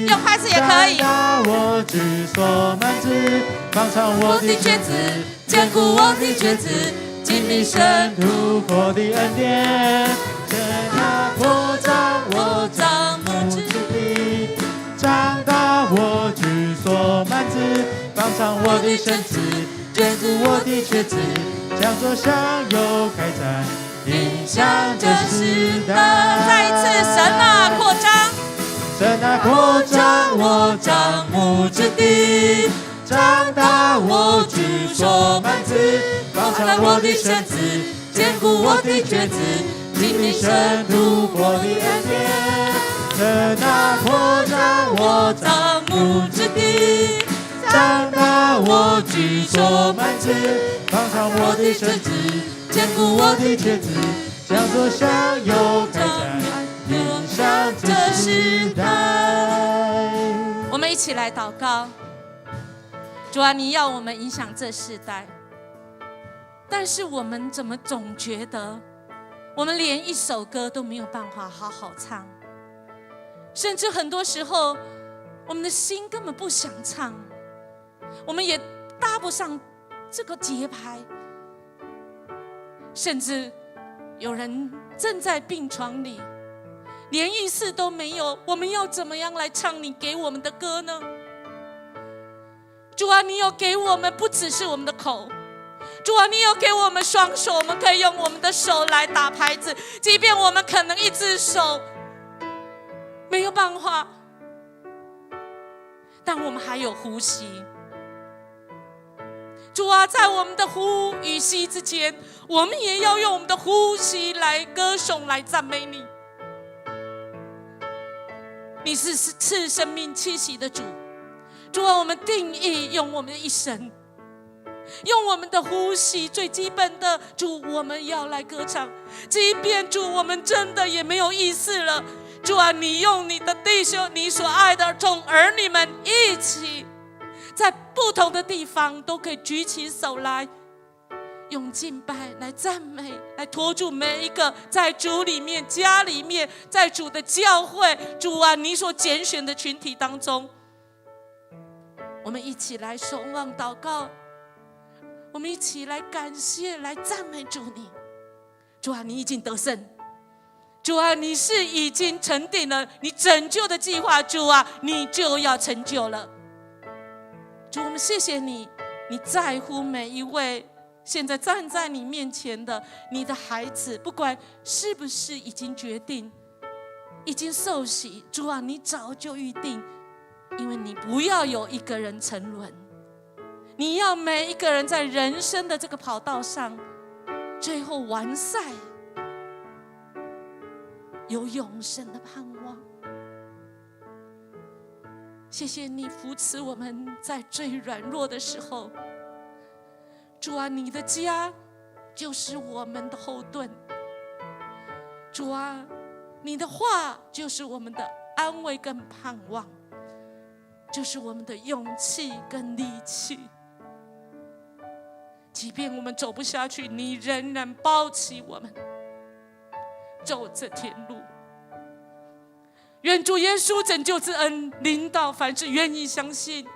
用拍子也可以。我居所满之，放长我的橛子，坚固我的橛子，经历神突破的恩典。神啊，扩张我帐幕之地，长大我居所满之，放长我的身子，坚固我的橛子，向左向右开展，影响这时代。再一次，神啊，扩张。神啊，扩张我帐幕之地，长大我居所满之，放长我的身子，坚固我的橛子，经历神突破的恩典。神啊，扩张我帐幕之地，长大我居所满之，放长我的身子，坚固我的橛子，向左向右开展，影响这时代。我们一起来祷告，主啊，你要我们影响这世代，但是我们怎么总觉得我们连一首歌都没有办法好好唱，甚至很多时候我们的心根本不想唱，我们也搭不上这个节拍，甚至有人正在病床里，连意识都没有，我们要怎么样来唱你给我们的歌呢？主啊，你有给我们不只是我们的口，主啊，你有给我们双手，我们可以用我们的手来打拍子，即便我们可能一只手没有办法，但我们还有呼吸。主啊，在我们的呼与吸之间，我们也要用我们的呼吸来歌颂，来赞美你。你是赐生命气息的主，主啊，我们定义用我们的一生，用我们的呼吸，最基本的，主，我们要来歌唱。即便主，我们真的也没有意思了，主啊，你用你的弟兄，你所爱的众儿女们一起，在不同的地方都可以举起手来，用敬拜来赞美，来托住每一个在主里面、家里面，在主的教会，主啊，你所拣选的群体当中，我们一起来守望祷告，我们一起来感谢、来赞美主你。主啊，你已经得胜。主啊，你是已经成定了你拯救的计划，主啊，你就要成就了。主，我们谢谢你，你在乎每一位现在站在你面前的你的孩子，不管是不是已经决定、已经受洗，主啊，你早就预定，因为你不要有一个人沉沦，你要每一个人在人生的这个跑道上，最后完赛。有永生的盼望。谢谢你扶持我们在最软弱的时候。主啊，你的家就是我们的后盾。主啊，你的话就是我们的安慰跟盼望，就是我们的勇气跟力气。即便我们走不下去，你仍然抱起我们走这天路。愿主耶稣拯救之恩临到凡是愿意相信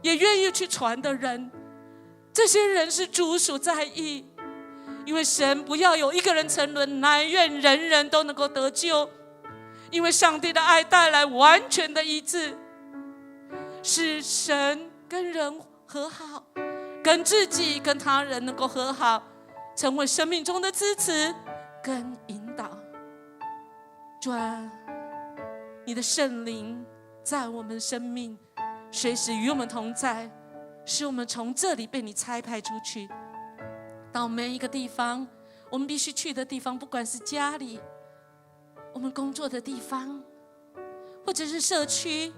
也愿意去传的人，这些人是主所在意，因为神不要有一个人沉沦，乃愿人人都能够得救。因为上帝的爱带来完全的医治，使神跟人和好，跟自己跟他人能够和好，成为生命中的支持跟引导。主啊，你的圣灵在我们生命随时与我们同在，使我们从这里被你差派出去，到每一个地方我们必须去的地方，不管是家里、我们工作的地方，或者是社区，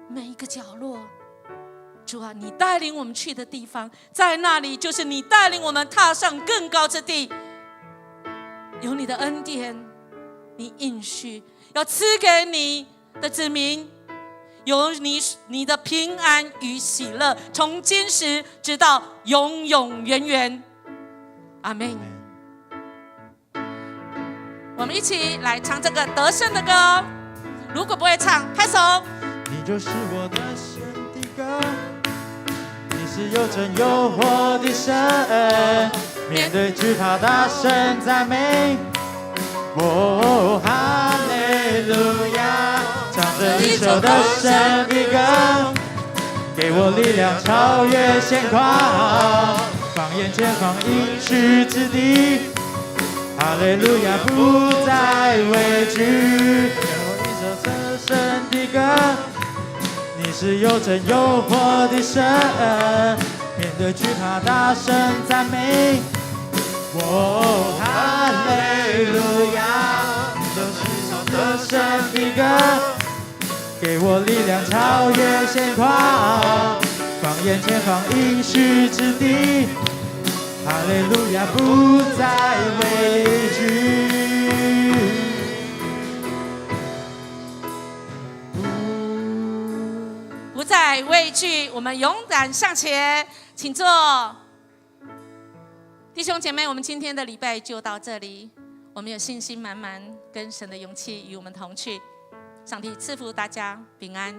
每一个角落，主啊，你带领我们去的地方，在那里就是你带领我们踏上更高之地。有你的恩典，你应许要赐给你的子民，有你的平安与喜乐，从今时直到永永远远。阿们。我们一起来唱这个得胜的歌，如果不会唱，拍手。你就是我的神的歌，你是有真有活的神，面对惧怕大声赞美，哦，哈利路亚，唱着一首得胜的歌，给我力量超越现况，放眼前方应许之地，哈利路亚不再畏惧，给我一首得胜的歌，你是有真有活的神，面对惧怕大声赞美，哦，哈利路亚，就是一首得胜的歌，给我力量超越现况，放眼前方应许之地，哈利路亚不再畏惧。不再畏惧，我们勇敢向前，请坐。弟兄姐妹，我们今天的礼拜就到这里。我们有信心满满，跟神的勇气与我们同去。上帝赐福大家平安。